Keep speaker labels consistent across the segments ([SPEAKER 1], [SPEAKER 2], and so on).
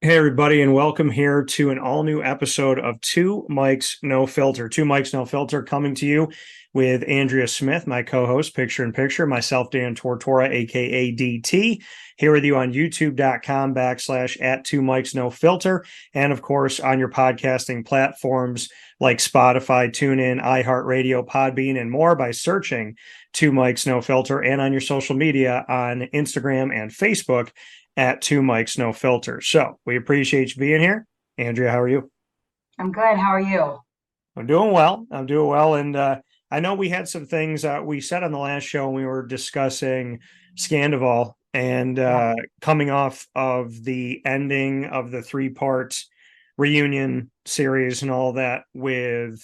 [SPEAKER 1] Hey, everybody, and welcome here to an all new episode of Two Mics No Filter. Two Mics No Filter coming to you with Andrea Smith, my co host, picture in picture, myself, Dan Tortora, aka DT, here with you on youtube.com/ at Two Mics No Filter, and of course on your podcasting platforms like Spotify, TuneIn, iHeartRadio, Podbean, and more by searching Two Mics No Filter, and on your social media on Instagram and Facebook at Two Mics No Filter. So we appreciate you being here. Andrea, how are you?
[SPEAKER 2] I'm good. How are you?
[SPEAKER 1] I'm doing well. I'm doing well. And I know we had some things we said on the last show when we were discussing Scandival and
[SPEAKER 2] Yeah.
[SPEAKER 1] coming off of the ending of the three-part reunion series and all that with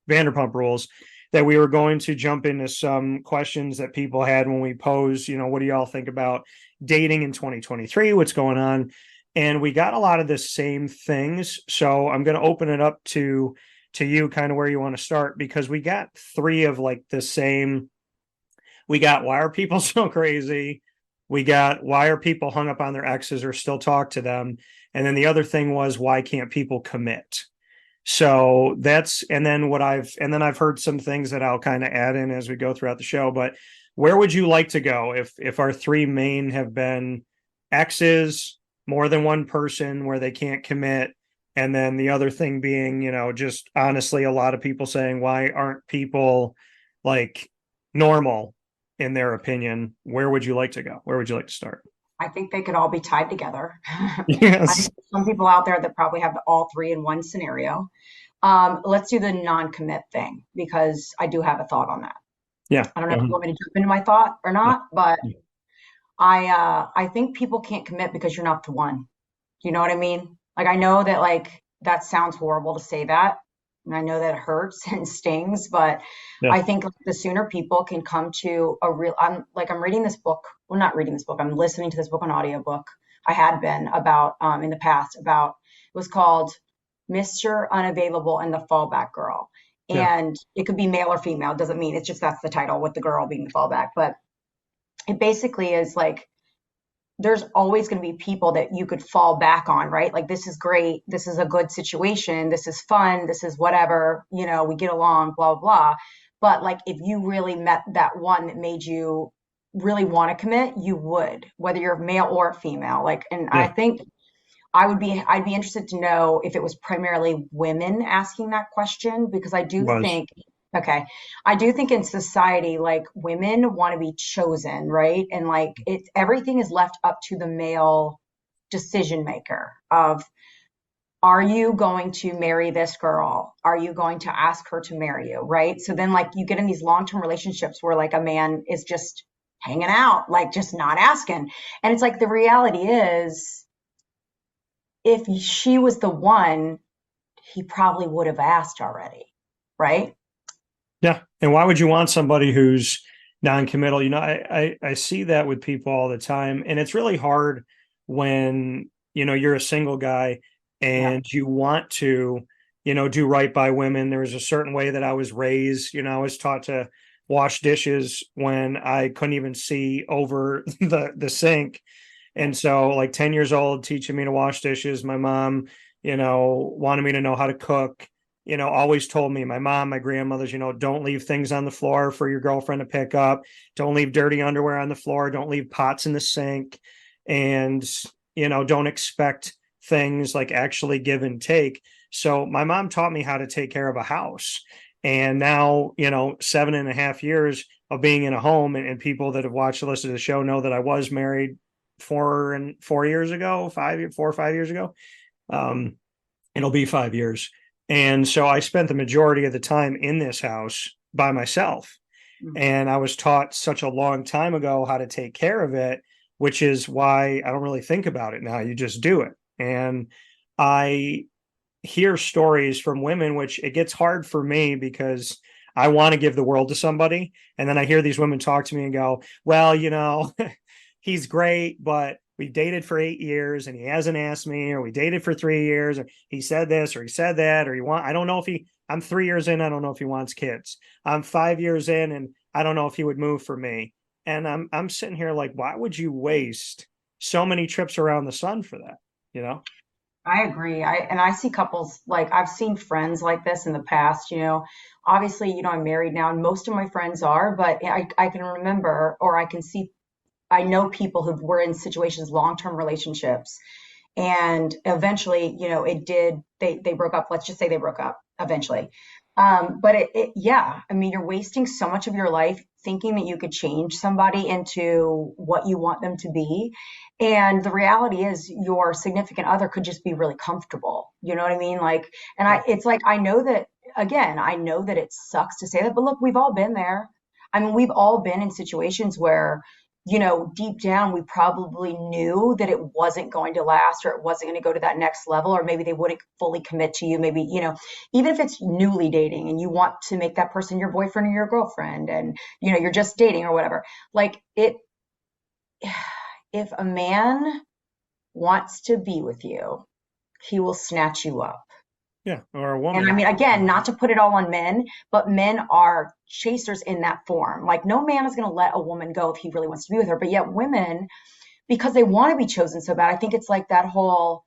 [SPEAKER 1] Vanderpump Rules, that we were going to jump into some questions that people had when we posed, what do y'all think about dating in 2023? What's going on? And we got a lot of the same things. So I'm going to open it up to you, kind of where you want to start, because we got three of like the same. We got, why are people so crazy? We got, why are people hung up on their exes or still talk to them? And then the other thing was, why can't people commit? So that's, and then I've heard some things that I'll kind of add in as we go throughout the show. But where would you like to go if our three main have been exes, more than one person where they can't commit, and then the other thing being, just honestly, a lot of people saying, why aren't people like normal in their opinion? Where would you like to go? Where would you like to start?
[SPEAKER 2] I think they could all be tied together. I
[SPEAKER 1] Yes.
[SPEAKER 2] think there's some people out there that probably have all three in one scenario. Let's do the non-commit thing because I do have a thought on that.
[SPEAKER 1] Yeah.
[SPEAKER 2] I don't know if you want me to jump into my thought or
[SPEAKER 1] Yeah.
[SPEAKER 2] not, but I think people can't commit because you're not the one. You know what I mean? Like I know that that sounds horrible to say that, and I know that it hurts and stings, but
[SPEAKER 1] Yeah.
[SPEAKER 2] I think like, the sooner people can come to a real I'm reading this book. Well, not reading this book. I'm listening to this book on audiobook. I had been about in the past about it was called Mr. Unavailable and the Fallback Girl.
[SPEAKER 1] Yeah.
[SPEAKER 2] And it could be male or female, it doesn't mean it's just that's the title with the girl being the fallback. But it basically is like there's always going to be people that you could fall back on, right? Like, this is great. This is a good situation. This is fun. This is whatever, we get along, blah, blah. But like, if you really met that one that made you really want to commit, you would, whether you're male or female. Like, and I
[SPEAKER 1] Yeah.
[SPEAKER 2] think I'd be interested to know if it was primarily women asking that question, because
[SPEAKER 1] Was.
[SPEAKER 2] okay, I do think in society, like women want to be chosen, right? And like everything is left up to the male decision maker of, are you going to marry this girl? Are you going to ask her to marry you? Right. So then like you get in these long-term relationships where like a man is just hanging out, like just not asking. And it's like the reality is, if she was the one, he probably would have asked already, right?
[SPEAKER 1] Yeah. And why would you want somebody who's non-committal? I see that with people all the time. And it's really hard when, you're a single guy
[SPEAKER 2] Yeah.
[SPEAKER 1] and you want to, do right by women. There was a certain way that I was raised. I was taught to wash dishes when I couldn't even see over the sink. And so like 10 years old, teaching me to wash dishes, my mom, wanted me to know how to cook, always told me, my mom, my grandmothers, don't leave things on the floor for your girlfriend to pick up. Don't leave dirty underwear on the floor. Don't leave pots in the sink. And, don't expect things like actually give and take. So my mom taught me how to take care of a house. And now, 7.5 years of being in a home, and people that have watched the list of the show know that I was married 4 years ago, 4 or 5 years ago. Um, it'll be 5 years. And so I spent the majority of the time in this house by myself.
[SPEAKER 2] Mhm.
[SPEAKER 1] And I was taught such a long time ago how to take care of it, which is why I don't really think about it now. You just do it. And I hear stories from women, which it gets hard for me because I want to give the world to somebody. And then I hear these women talk to me and go, well, he's great, but we dated for 8 years and he hasn't asked me, or we dated for 3 years, or he said this, or he said that, or I don't know if I'm 3 years in. I don't know if he wants kids. I'm 5 years in and I don't know if he would move for me. And I'm sitting here like, why would you waste so many trips around the sun for that? You know?
[SPEAKER 2] I agree. I see couples like I've seen friends like this in the past, Obviously, I'm married now and most of my friends are, but I can remember or I can see I know people who were in situations, long-term relationships, and eventually, it did, they broke up. Let's just say they broke up eventually. But yeah, I mean, you're wasting so much of your life thinking that you could change somebody into what you want them to be. And the reality is your significant other could just be really comfortable. You know what I mean? Like, and
[SPEAKER 1] Yeah.
[SPEAKER 2] it's like, I know that, again, I know that it sucks to say that, but look, we've all been there. I mean, we've all been in situations where, deep down, we probably knew that it wasn't going to last or it wasn't going to go to that next level, or maybe they wouldn't fully commit to you. Maybe, even if it's newly dating and you want to make that person your boyfriend or your girlfriend and, you're just dating or whatever, like if a man wants to be with you, he will snatch you up.
[SPEAKER 1] Yeah. Or a
[SPEAKER 2] And I
[SPEAKER 1] woman.
[SPEAKER 2] mean, again, not to put it all on men, but men are chasers in that form. Like, no man is going to let a woman go if he really wants to be with her. But yet, women, because they want to be chosen so bad, I think it's like that whole,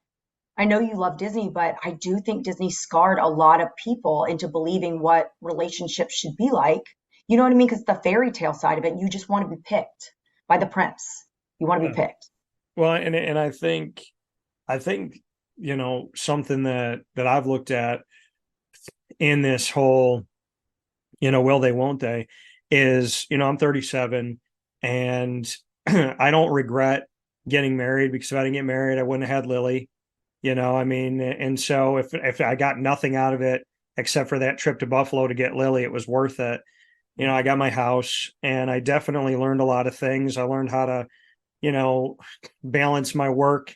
[SPEAKER 2] I know you love Disney, but I do think Disney scarred a lot of people into believing what relationships should be like. You know what I mean? Because the fairy tale side of it, you just want to be picked by the prince. You want to be
[SPEAKER 1] Yeah.
[SPEAKER 2] picked.
[SPEAKER 1] Well, and I think something that I've looked at in this whole will they won't they is I'm 37 and I don't regret getting married, because if I didn't get married I wouldn't have had Lily. I mean, and so if I got nothing out of it except for that trip to Buffalo to get Lily, it was worth it. I got my house and I definitely learned a lot of things. I learned how to you know balance my work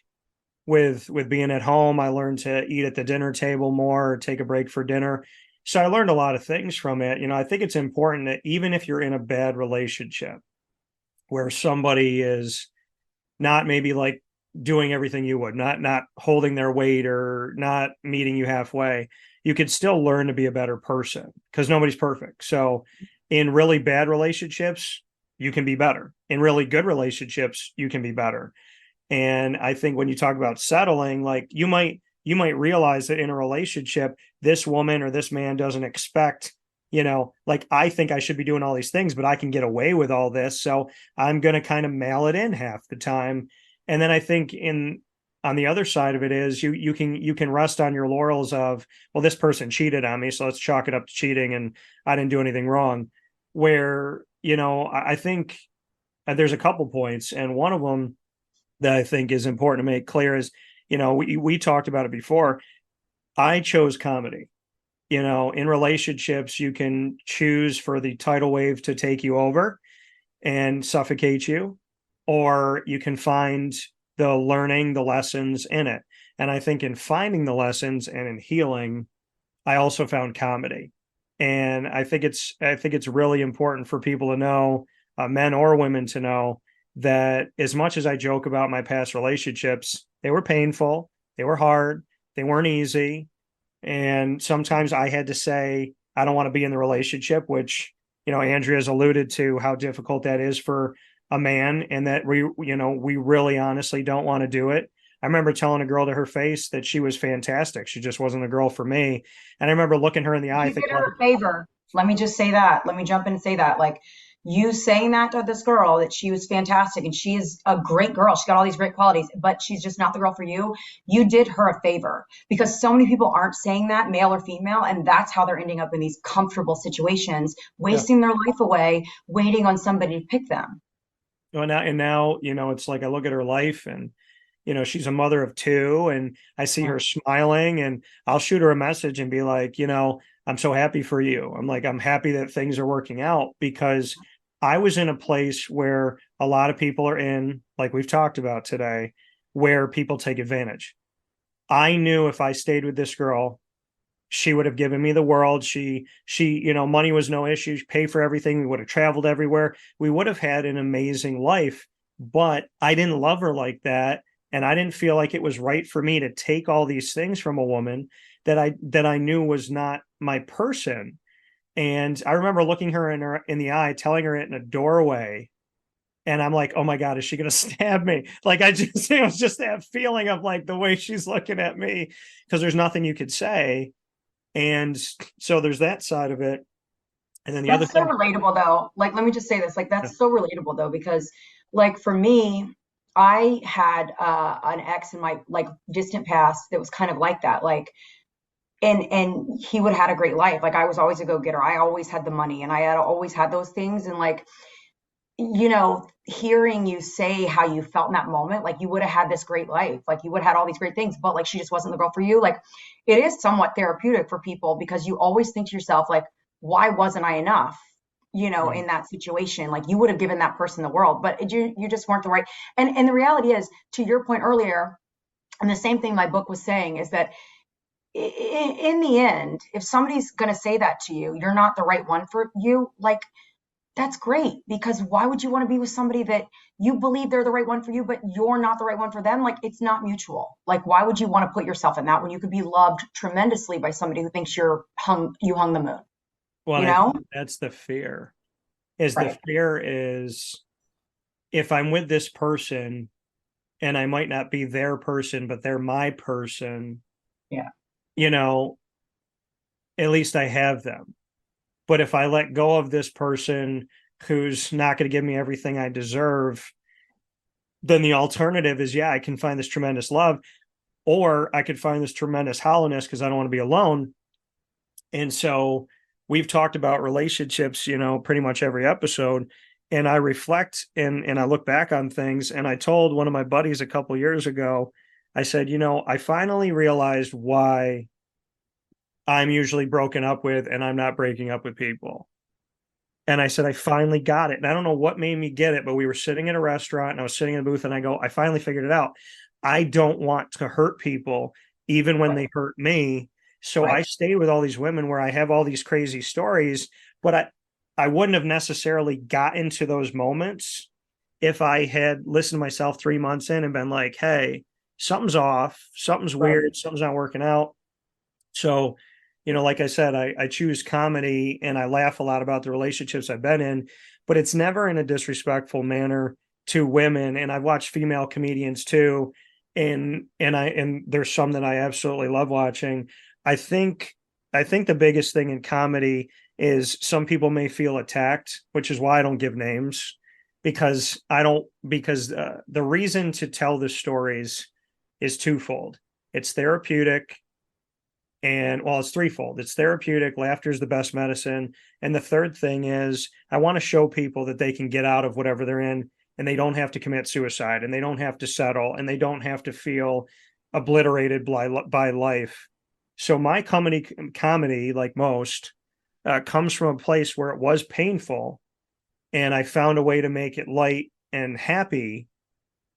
[SPEAKER 1] with being at home. I learned to eat at the dinner table more, or take a break for dinner. So I learned a lot of things from it. I think it's important that even if you're in a bad relationship where somebody is not maybe like doing everything you would, not holding their weight or not meeting you halfway, you could still learn to be a better person, because nobody's perfect. So in really bad relationships, you can be better. In really good relationships, you can be better. And I think when you talk about settling, like you might realize that in a relationship, this woman or this man doesn't expect, like I think I should be doing all these things, but I can get away with all this. So I'm going to kind of mail it in half the time. And then I think in on the other side of it is you can rest on your laurels of, well, this person cheated on me, so let's chalk it up to cheating and I didn't do anything wrong. Where, I think there's a couple points, and one of them that I think is important to make clear is, we talked about it before. I chose comedy. In relationships, you can choose for the tidal wave to take you over and suffocate you, or you can find the learning, the lessons in it. And I think in finding the lessons and in healing, I also found comedy. And I think it's really important for people to know, men or women to know, that as much as I joke about my past relationships, they were painful, they were hard, they weren't easy. And sometimes I had to say, I don't want to be in the relationship, which, Andrea's alluded to how difficult that is for a man, and that we really honestly don't want to do it. I remember telling a girl to her face that she was fantastic. She just wasn't the girl for me. And I remember looking her in the eye,
[SPEAKER 2] You did
[SPEAKER 1] thinking,
[SPEAKER 2] her
[SPEAKER 1] like,
[SPEAKER 2] a favor. Let me just say that. Let me jump in and say that. Like, you saying that to this girl, that she was fantastic and she is a great girl. She's got all these great qualities, but she's just not the girl for you. You did her a favor, because so many people aren't saying that, male or female, and that's how they're ending up in these comfortable situations,
[SPEAKER 1] yeah.
[SPEAKER 2] wasting their life away, waiting on somebody to pick them.
[SPEAKER 1] Well, now, it's like I look at her life and, she's a mother of two, and I see
[SPEAKER 2] Yeah.
[SPEAKER 1] her smiling, and I'll shoot her a message and be like, I'm so happy for you. I'm like, I'm happy that things are working out, because I was in a place where a lot of people are in, like we've talked about today, where people take advantage. I knew if I stayed with this girl, she would have given me the world. Money was no issue. She paid for everything. We would have traveled everywhere. We would have had an amazing life, but I didn't love her like that. And I didn't feel like it was right for me to take all these things from a woman that I knew was not my person. And I remember looking her in the eye, telling her it in a doorway, And I'm like, oh my God, is she going to stab me? Like, it was just that feeling of like the way she's looking at me, because there's nothing you could say. And so there's that side of it. And then the other
[SPEAKER 2] That's so
[SPEAKER 1] thing,
[SPEAKER 2] relatable though. Like, let me just say this, like, that's so relatable though, because like for me, I had an ex in my like distant past that was kind of like that. Like, and he would have had a great life. Like I was always a go-getter. I always had the money and I had always had those things. And like, hearing you say how you felt in that moment, like you would have had this great life, like you would have had all these great things, but like she just wasn't the girl for you. Like it is somewhat therapeutic for people because you always think to yourself, like, why wasn't I enough?
[SPEAKER 1] right.
[SPEAKER 2] In that situation, like you would have given that person the world, but you just weren't the right. And the reality is, to your point earlier, and the same thing my book was saying is that in the end, if somebody's going to say that to you, you're not the right one for you, like that's great, because why would you want to be with somebody that you believe they're the right one for you, but you're not the right one for them? Like it's not mutual. Like why would you want to put yourself in that when you could be loved tremendously by somebody who thinks you hung the moon,
[SPEAKER 1] Well,
[SPEAKER 2] you
[SPEAKER 1] and I
[SPEAKER 2] know?
[SPEAKER 1] think that's the fear. Is the
[SPEAKER 2] Right.
[SPEAKER 1] fear is, if I'm with this person and I might not be their person, but they're my person,
[SPEAKER 2] Yeah.
[SPEAKER 1] you know, at least I have them. But if I let go of this person who's not going to give me everything I deserve, then the alternative is, yeah, I can find this tremendous love, or I could find this tremendous hollowness because I don't want to be alone. And so we've talked about relationships, pretty much every episode. And I reflect and I look back on things. And I told one of my buddies a couple years ago, I said, I finally realized why I'm usually broken up with and I'm not breaking up with people. And I said, I finally got it. And I don't know what made me get it, but we were sitting in a restaurant and I was sitting in a booth and I go, I finally figured it out. I don't want to hurt people, even when
[SPEAKER 2] Right.
[SPEAKER 1] they hurt me. So I
[SPEAKER 2] Right.
[SPEAKER 1] stay with all these women where I have all these crazy stories, but I wouldn't have necessarily got into those moments if I had listened to myself 3 months in and been like, hey, something's off, something's
[SPEAKER 2] Right.
[SPEAKER 1] weird, something's not working out. So, like I said, I choose comedy and I laugh a lot about the relationships I've been in, but it's never in a disrespectful manner to women. And I've watched female comedians too. And there's some that I absolutely love watching. I think I think the biggest thing in comedy is some people may feel attacked, which is why I don't give names, because the reason to tell the stories is twofold. It's therapeutic, and well, it's threefold. It's therapeutic, laughter is the best medicine. And the third thing is I want to show people that they can get out of whatever they're in and they don't have to commit suicide and they don't have to settle and they don't have to feel obliterated by life. So my comedy, like most, comes from a place where it was painful and I found a way to make it light and happy.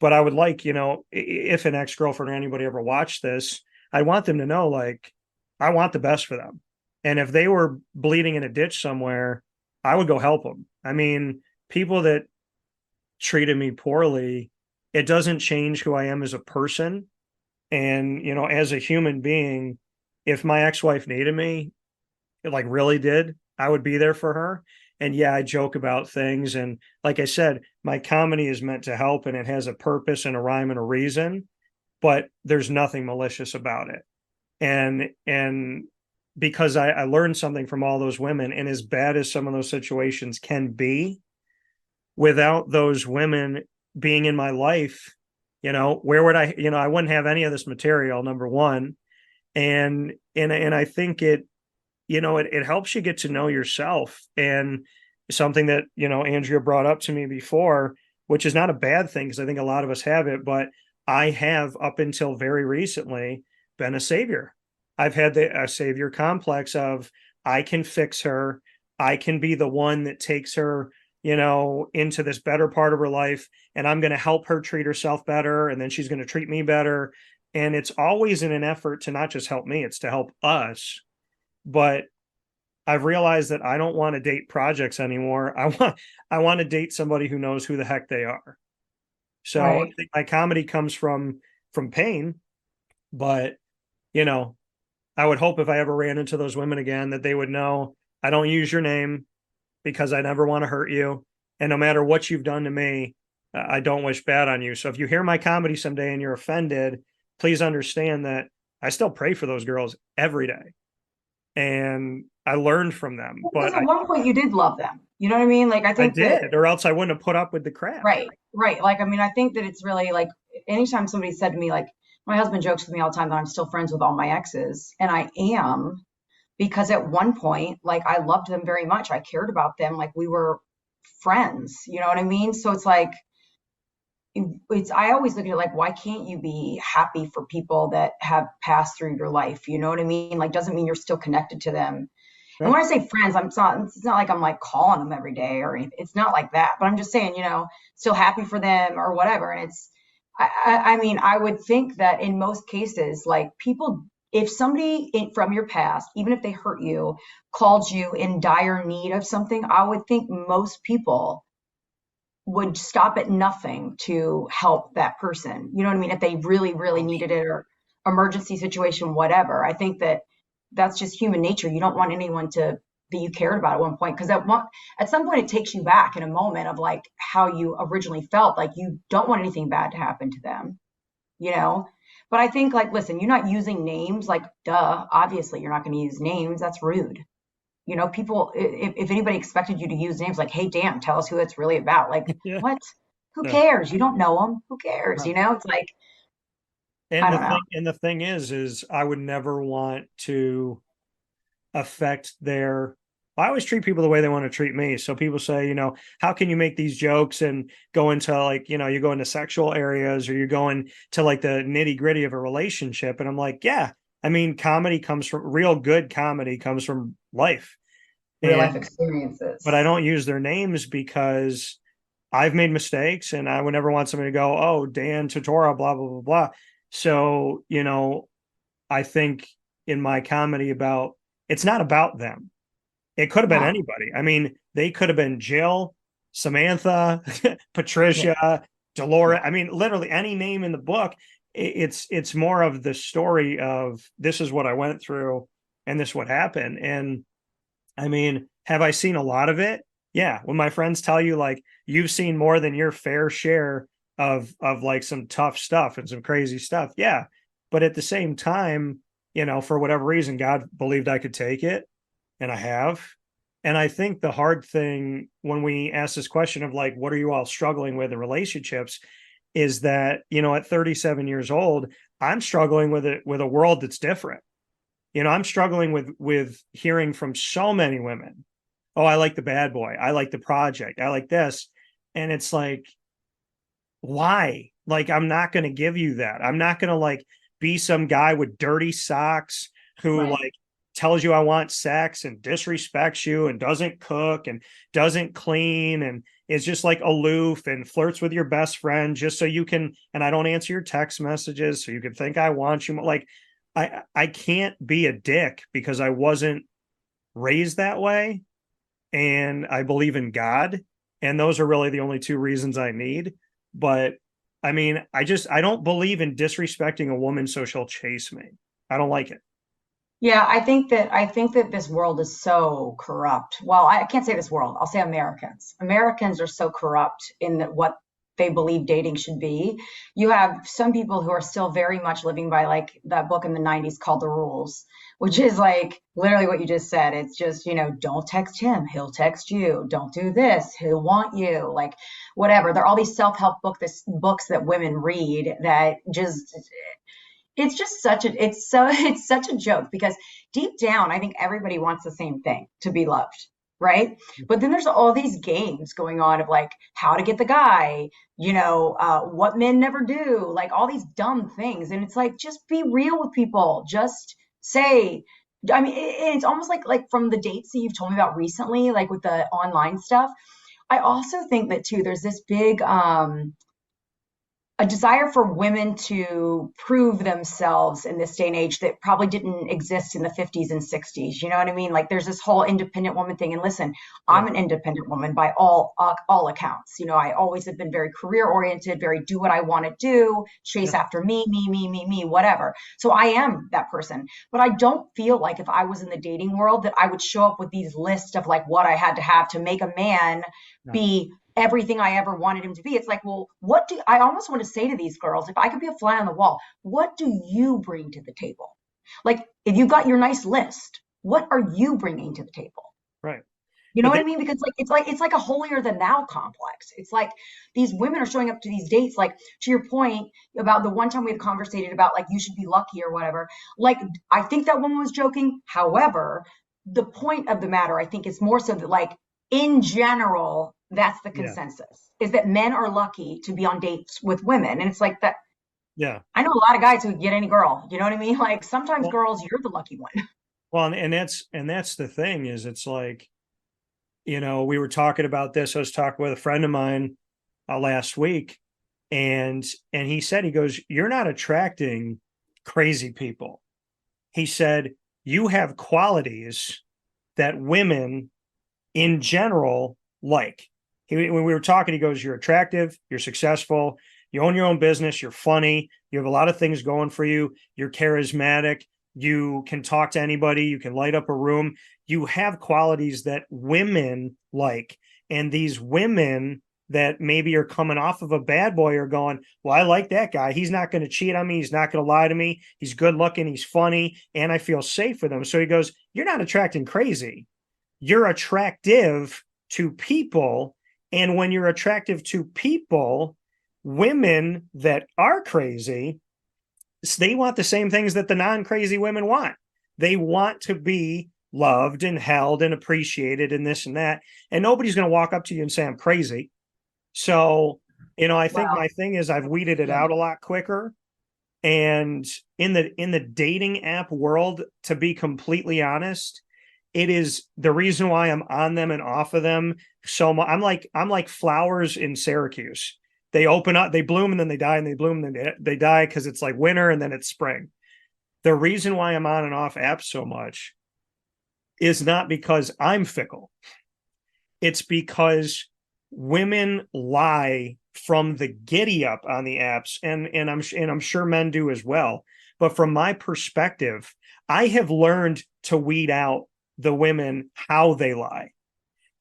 [SPEAKER 1] But I would like, if an ex-girlfriend or anybody ever watched this, I want them to know, like, I want the best for them. And if they were bleeding in a ditch somewhere, I would go help them. I mean, people that treated me poorly, it doesn't change who I am as a person. And, as a human being, if my ex-wife needed me, it like really did, I would be there for her. And yeah, I joke about things. And like I said, my comedy is meant to help and it has a purpose and a rhyme and a reason, but there's nothing malicious about it. And because I learned something from all those women, and as bad as some of those situations can be, without those women being in my life, where would I wouldn't have any of this material, number one. And I think it helps you get to know yourself. And something that, Andrea brought up to me before, which is not a bad thing because I think a lot of us have it, but I have up until very recently been a savior. I've had a savior complex of I can fix her. I can be the one that takes her, into this better part of her life. And I'm going to help her treat herself better. And then she's going to treat me better. And it's always in an effort to not just help me, it's to help us. But I've realized that I don't want to date projects anymore. I want to date somebody who knows who the heck they are. So I
[SPEAKER 2] Right.
[SPEAKER 1] think my comedy comes from pain, but you know, I would hope if I ever ran into those women again that they would know I don't use your name because I never want to hurt you. And no matter what you've done to me, I don't wish bad on you. So if you hear my comedy someday and you're offended, please understand that I still pray for those girls every day. And I learned from them,
[SPEAKER 2] Because
[SPEAKER 1] but
[SPEAKER 2] at one point you did love them. You know what I mean? Like, I
[SPEAKER 1] I
[SPEAKER 2] think that,
[SPEAKER 1] did, or else I wouldn't have put up with the crap.
[SPEAKER 2] right, right. Like, I mean, I think that it's really like anytime somebody said to me, like, my husband jokes with me all the time that I'm still friends with all my exes, and I am, because at one point, like, I loved them very much. I cared about them like we were friends. You know what I mean? So it's like, it's, I always look at it like, why can't you be happy for people that have passed through your life? You know what I mean? Like, doesn't mean you're still connected to them. And
[SPEAKER 1] Right.
[SPEAKER 2] when I say friends, it's not like I'm like calling them every day or anything. It's not like that. But I'm just saying, still happy for them or whatever. And I mean, I would think that in most cases, like people, if somebody from your past, even if they hurt you, called you in dire need of something, I would think most people would stop at nothing to help that person. You know what I mean? If they really, really
[SPEAKER 1] Oh,
[SPEAKER 2] needed it, or emergency situation, whatever. I think that that's just human nature. You don't want anyone to that you cared about at one point, because at some point it takes you back in a moment of like how you originally felt. Like you don't want anything bad to happen to them, you know? But I think, like, listen, you're not using names, like, duh, obviously you're not going to use names. That's rude. People, if anybody expected you to use names like, hey, Dan, tell us who it's really about. Like,
[SPEAKER 1] yeah.
[SPEAKER 2] what? Who
[SPEAKER 1] No,
[SPEAKER 2] cares? You don't know them. Who cares?
[SPEAKER 1] no.
[SPEAKER 2] It's like, I don't know.
[SPEAKER 1] And the thing is I would never want to affect their. I always treat people the way they want to treat me. So people say, how can you make these jokes and go into like, you go into sexual areas, or you're going to like the nitty gritty of a relationship. And I'm like, yeah, I mean, real good comedy comes from life.
[SPEAKER 2] Real life
[SPEAKER 1] And, but I
[SPEAKER 2] experiences.
[SPEAKER 1] don't use their names because I've made mistakes, and I would never want somebody to go, oh, Dan Tortora, blah, blah, blah, blah. So, I think in my comedy it's not about them. It could have been
[SPEAKER 2] No.
[SPEAKER 1] anybody. I mean, they could have been Jill, Samantha,
[SPEAKER 2] Yeah.
[SPEAKER 1] Patricia, Dolores.
[SPEAKER 2] Yeah.
[SPEAKER 1] I mean, literally any name in the book. It's more of the story of this is what I went through and this what happened. And I mean, have I seen a lot of it? Yeah. When my friends tell you like you've seen more than your fair share of like some tough stuff and some crazy stuff. Yeah. But at the same time, for whatever reason, God believed I could take it, and I have. And I think the hard thing when we ask this question of like, what are you all struggling with in relationships, is that, at 37 years old, I'm struggling with a world that's different. I'm struggling with hearing from so many women. Oh, I like the bad boy. I like the project. I like this. And it's like, why? Like, I'm not going to give you that. I'm not going to like be some guy with dirty socks who
[SPEAKER 2] Right.
[SPEAKER 1] like tells you I want sex and disrespects you and doesn't cook and doesn't clean and is just like aloof and flirts with your best friend just so you can, and I don't answer your text messages so you can think I want you. Like, I can't be a dick because I wasn't raised that way, and I believe in God, and those are really the only two reasons I need. But I mean, I don't believe in disrespecting a woman so she'll chase me. I don't like it.
[SPEAKER 2] Yeah, I think that this world is so corrupt. Well, I can't say this world. I'll say Americans. Americans are so corrupt in that what they believe dating should be. You have some people who are still very much living by like that book in the 90s called The Rules, which is like literally what you just said. It's just, don't text him, he'll text you. Don't do this, he'll want you. Like whatever. There are all these self-help books that women read that just it's just such a it's so it's such a joke, because deep down I think everybody wants the same thing, to be loved, right? But then there's all these games going on of like how to get the guy, what men never do, like all these dumb things. And it's like, just be real with people. Just say, I mean, it's almost like from the dates that you've told me about recently, like with the online stuff. I also think that too there's this big a desire for women to prove themselves in this day and age that probably didn't exist in the 50s and 60s. You know what I mean? Like there's this whole independent woman thing. And listen,
[SPEAKER 1] Yeah.
[SPEAKER 2] I'm an independent woman by all accounts. I always have been very career oriented, very do what I want to do, chase
[SPEAKER 1] Yeah.
[SPEAKER 2] after me, whatever. So I am that person. But I don't feel like if I was in the dating world that I would show up with these lists of like what I had to have to make a man
[SPEAKER 1] No.
[SPEAKER 2] be everything I ever wanted him to be. It's like, well, what do I almost want to say to these girls, if I could be a fly on the wall, what do you bring to the table? Like, if you got your nice list, what are you bringing to the table?
[SPEAKER 1] Right.
[SPEAKER 2] You know
[SPEAKER 1] But
[SPEAKER 2] what
[SPEAKER 1] then,
[SPEAKER 2] I mean? Because it's like a holier than thou complex. It's like these women are showing up to these dates, like to your point about the one time we had conversated about like you should be lucky or whatever. Like I think that woman was joking. However, the point of the matter, I think, is more so that like in general, that's the
[SPEAKER 1] yeah,
[SPEAKER 2] consensus is that men are lucky to be on dates with women. And it's like that
[SPEAKER 1] yeah.
[SPEAKER 2] I know a lot of guys who get any girl. You know what I mean? Like sometimes
[SPEAKER 1] Well,
[SPEAKER 2] girls, you're the lucky one.
[SPEAKER 1] well, and that's the thing is it's like, we were talking about this. I was talking with a friend of mine last week, and he said, he goes, "You're not attracting crazy people." He said, "You have qualities that women in general like." When we were talking, he goes, "You're attractive, you're successful, you own your own business, you're funny, you have a lot of things going for you, you're charismatic, you can talk to anybody, you can light up a room. You have qualities that women like." And these women that maybe are coming off of a bad boy are going, "Well, I like that guy. He's not going to cheat on me. He's not going to lie to me. He's good looking. He's funny. And I feel safe with him." So he goes, "You're not attracting crazy. You're attractive to people. And when you're attractive to people, women that are crazy, they want the same things that the non-crazy women want. They want to be loved and held and appreciated and this and that. And nobody's going to walk up to you and say, 'I'm crazy.' So, I think
[SPEAKER 2] Well,
[SPEAKER 1] my thing is I've weeded it
[SPEAKER 2] yeah.
[SPEAKER 1] out a lot quicker. And in the dating app world, to be completely honest, it is the reason why I'm on them and off of them so much. I'm like flowers in Syracuse. They open up, they bloom, and then they die, and they bloom, and then they die because it's like winter and then it's spring. The reason why I'm on and off apps so much is not because I'm fickle. It's because women lie from the giddy up on the apps, and I'm sure men do as well. But from my perspective, I have learned to weed out the women how they lie.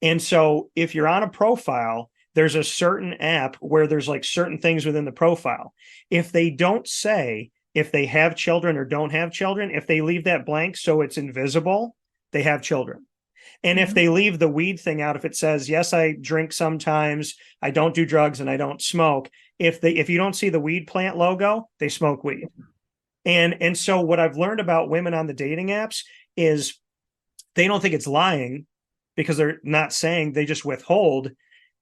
[SPEAKER 1] And so if you're on a profile, there's a certain app where there's like certain things within the profile. If they don't say if they have children or don't have children, if they leave that blank so it's invisible, they have children. And if
[SPEAKER 2] Mhm.
[SPEAKER 1] they leave the weed thing out, if it says, "Yes, I drink sometimes, I don't do drugs, and I don't smoke," if you don't see the weed plant logo, they smoke weed. And so what I've learned about women on the dating apps is they don't think it's lying because they're not saying, they just withhold.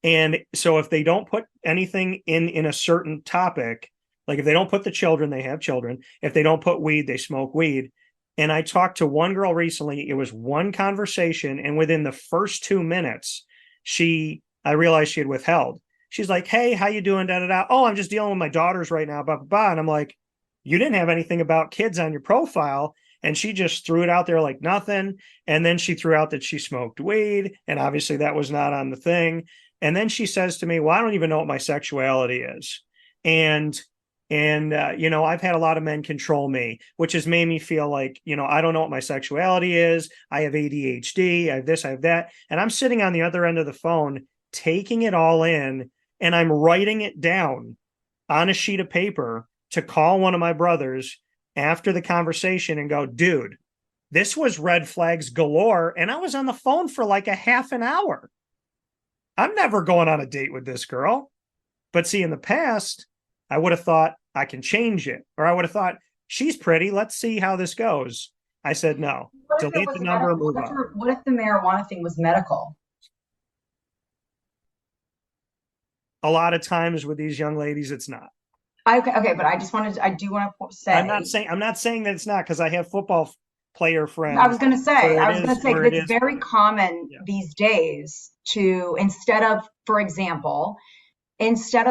[SPEAKER 1] And so if they don't put anything in a certain topic, like if they don't put the children, they have children. If they don't put weed, they smoke weed. And I talked to one girl recently. It was one conversation, and within the first 2 minutes, I realized she had withheld. She's like, "Hey, how you doing? Da da da. Oh, I'm just dealing with my daughters right now. Blah blah blah." And I'm like, "You didn't have anything about kids on your profile." And she just threw it out there like nothing. And then she threw out that she smoked weed, and obviously that was not on the thing. And then she says to me, "Well, I don't even know what my sexuality is." And I've had a lot of men control me, which has made me feel like, I don't know what my sexuality is. I have ADHD. I have this, I have that. And I'm sitting on the other end of the phone, taking it all in, and I'm writing it down on a sheet of paper to call one of my brothers after the conversation and go, "Dude, this was red flags galore." And I was on the phone for like a half an hour. I'm never going on a date with this girl. But see, in the past, I would have thought I can change it, or I would have thought, "She's pretty. Let's see how this goes." I said, "No,
[SPEAKER 2] What if it
[SPEAKER 1] delete the
[SPEAKER 2] was
[SPEAKER 1] number
[SPEAKER 2] medical?
[SPEAKER 1] and move on."
[SPEAKER 2] What if the marijuana thing was medical?
[SPEAKER 1] A lot of times with these young ladies, it's not.
[SPEAKER 2] Okay, but I do want to say,
[SPEAKER 1] I'm not saying that it's not, because I have football player
[SPEAKER 2] I was
[SPEAKER 1] friends
[SPEAKER 2] going to say,
[SPEAKER 1] where
[SPEAKER 2] I
[SPEAKER 1] it
[SPEAKER 2] was going to
[SPEAKER 1] is,
[SPEAKER 2] say,
[SPEAKER 1] where
[SPEAKER 2] because
[SPEAKER 1] it
[SPEAKER 2] it's
[SPEAKER 1] is.
[SPEAKER 2] very common
[SPEAKER 1] Yeah.
[SPEAKER 2] these days to, instead of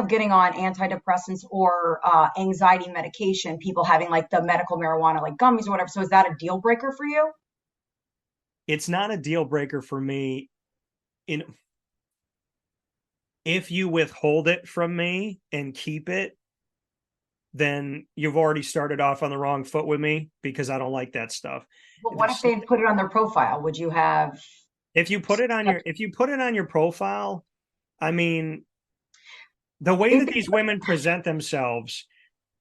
[SPEAKER 2] getting on antidepressants or anxiety medication, people having like the medical marijuana, like gummies or whatever. So is that a deal breaker for you?
[SPEAKER 1] It's not a deal breaker for me. In If you withhold it from me and keep it, then you've already started off on the wrong foot with me, because I don't like that stuff.
[SPEAKER 2] But what if they put it on their profile? Would you have
[SPEAKER 1] If you put it on your profile, I mean, the way
[SPEAKER 2] If
[SPEAKER 1] that these women present themselves,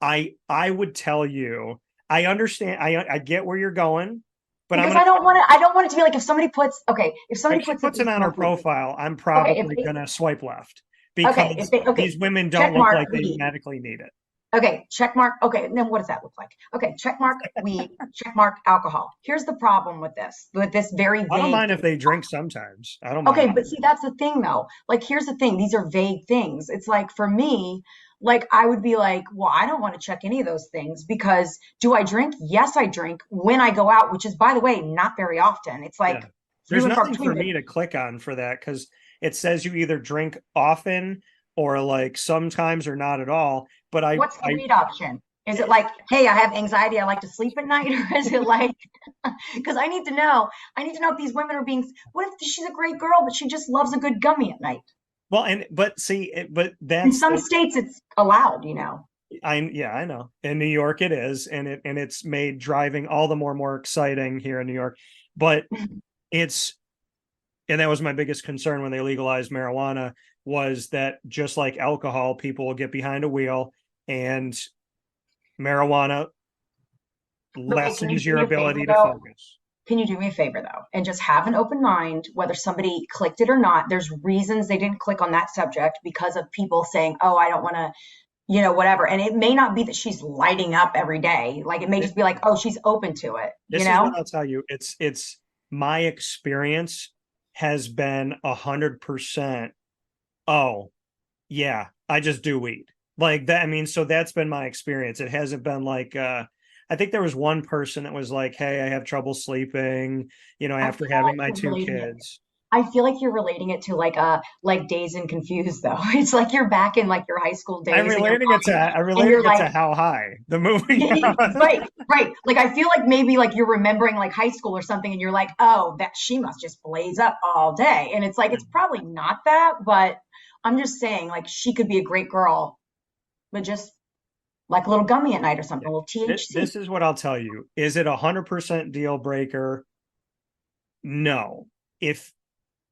[SPEAKER 1] I would tell you, I understand, I get where you're going, but I'm
[SPEAKER 2] because
[SPEAKER 1] gonna
[SPEAKER 2] I don't want it to be like if somebody puts okay, if
[SPEAKER 1] if
[SPEAKER 2] somebody
[SPEAKER 1] she
[SPEAKER 2] puts that
[SPEAKER 1] puts
[SPEAKER 2] they
[SPEAKER 1] it on her
[SPEAKER 2] smoke weed.
[SPEAKER 1] profile, I'm
[SPEAKER 2] Okay, if
[SPEAKER 1] probably
[SPEAKER 2] they
[SPEAKER 1] gonna swipe left
[SPEAKER 2] okay, if
[SPEAKER 1] because
[SPEAKER 2] they okay,
[SPEAKER 1] these women don't
[SPEAKER 2] check
[SPEAKER 1] look
[SPEAKER 2] mark
[SPEAKER 1] like they
[SPEAKER 2] weed.
[SPEAKER 1] medically need it.
[SPEAKER 2] Okay, check mark. Okay, and then what does that look like? Okay, check mark weed, check mark alcohol. Here's the problem with this very
[SPEAKER 1] I don't
[SPEAKER 2] vague
[SPEAKER 1] mind if
[SPEAKER 2] thing.
[SPEAKER 1] they drink sometimes. I don't mind.
[SPEAKER 2] Okay, but see, that's the thing though. Like, here's the thing. These are vague things. It's like for me, like I would be like, well, I don't want to check any of those things because do I drink? Yes, I drink when I go out, which is, by the way, not very often. It's like
[SPEAKER 1] Yeah.
[SPEAKER 2] few
[SPEAKER 1] There's
[SPEAKER 2] and far
[SPEAKER 1] nothing
[SPEAKER 2] between.
[SPEAKER 1] for
[SPEAKER 2] But
[SPEAKER 1] me to click on for that because it says you either drink often or like sometimes or not at all. But
[SPEAKER 2] what's the weed option? Is it like, hey, I have anxiety, I like to sleep at night, or is it like, because I need to know. I need to know if these women are being. What if she's a great girl, but she just loves a good gummy at night?
[SPEAKER 1] well, and but see, but
[SPEAKER 2] In
[SPEAKER 1] that's
[SPEAKER 2] some states, it's allowed, you know.
[SPEAKER 1] I know. In New York it is, and it's made driving all the more exciting here in New York. But it's and that was my biggest concern when they legalized marijuana was that just like alcohol, people will get behind a wheel and marijuana
[SPEAKER 2] Okay, can you
[SPEAKER 1] lessens
[SPEAKER 2] do
[SPEAKER 1] your
[SPEAKER 2] me a favor
[SPEAKER 1] ability to
[SPEAKER 2] though?
[SPEAKER 1] focus.
[SPEAKER 2] Can you do me a favor though, and just have an open mind, whether somebody clicked it or not? There's reasons they didn't click on that subject because of people saying, "Oh, I don't want to." You know, whatever. And it may not be that she's lighting up every day. Like it may
[SPEAKER 1] It,
[SPEAKER 2] just be like, oh, she's open to it, you
[SPEAKER 1] this is what
[SPEAKER 2] know?
[SPEAKER 1] I'll tell you. It's my experience has been 100%. Oh, yeah, I just do weed like that. I mean, so that's been my experience. It hasn't been like I think there was one person that was like, hey, I have trouble sleeping,
[SPEAKER 2] I
[SPEAKER 1] after
[SPEAKER 2] feel
[SPEAKER 1] having
[SPEAKER 2] like
[SPEAKER 1] my
[SPEAKER 2] you're
[SPEAKER 1] two
[SPEAKER 2] relating it.
[SPEAKER 1] kids.
[SPEAKER 2] I feel like you're relating it to like Dazed and Confused though. It's like you're back in like your high school days and
[SPEAKER 1] I'm
[SPEAKER 2] you're
[SPEAKER 1] relating it to
[SPEAKER 2] like,
[SPEAKER 1] How High, the movie.
[SPEAKER 2] right, right. Like I feel like maybe like you're remembering like high school or something and you're like, oh, that she must just blaze up all day. And it's like it's probably not that, but I'm just saying like she could be a great girl, but just like a little gummy at night or something, a little THC.
[SPEAKER 1] This is what I'll tell you. Is it 100% deal breaker? No. If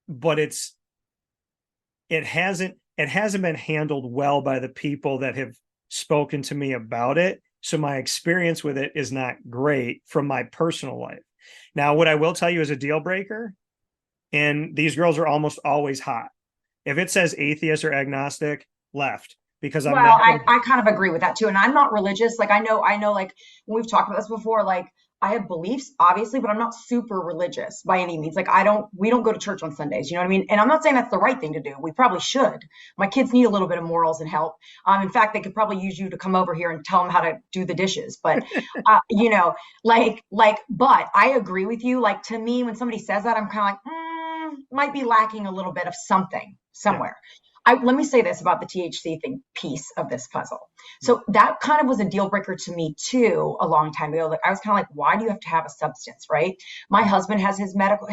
[SPEAKER 1] but it hasn't been handled well by the people that have spoken to me about it. So my experience with it is not great from my personal life. Now, what I will tell you is a deal breaker, and these girls are almost always hot. If it says atheist or agnostic, left, because I'm
[SPEAKER 2] Well,
[SPEAKER 1] not going
[SPEAKER 2] I kind of agree with that too. And I'm not religious. Like I know like when we've talked about this before, like I have beliefs, obviously, but I'm not super religious by any means. Like we don't go to church on Sundays, you know what I mean? And I'm not saying that's the right thing to do. We probably should. My kids need a little bit of morals and help. In fact, they could probably use you to come over here and tell them how to do the dishes. But, you know, but I agree with you. Like to me, when somebody says that, I'm kind of like, might be lacking a little bit of something
[SPEAKER 1] yeah.
[SPEAKER 2] somewhere. Let me say this about the THC thing piece of this puzzle. So that kind of was a deal breaker to me too a long time ago. Like I was kind of like, why do you have to have a substance, right? My husband has his medical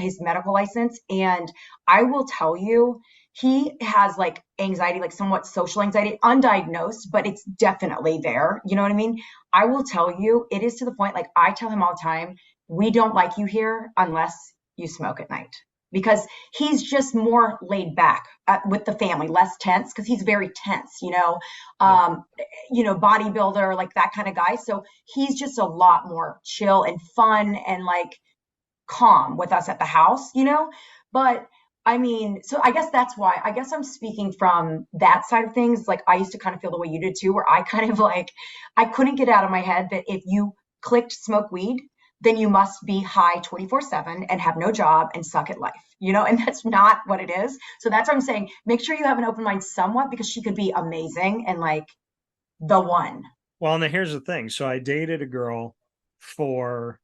[SPEAKER 2] license, and I will tell you, he has like anxiety, like somewhat social anxiety, undiagnosed, but it's definitely there. You know what I mean? I will tell you, it is to the point, like I tell him all the time, we don't like you here unless you smoke at night because he's just more laid back with the family, less tense because he's very tense,
[SPEAKER 1] Yeah.
[SPEAKER 2] bodybuilder, like that kind of guy. So he's just a lot more chill and fun and like calm with us at the house. But I mean, so I guess that's why I guess I'm speaking from that side of things. Like I used to kind of feel the way you did too, where I kind of like, I couldn't get out of my head that if you clicked smoke weed, then you must be high 24/7 and have no job and suck at life. And that's not what it is. So that's what I'm saying. Make sure you have an open mind somewhat because she could be amazing and like the one.
[SPEAKER 1] Well, and then here's the thing. So I dated a girl for,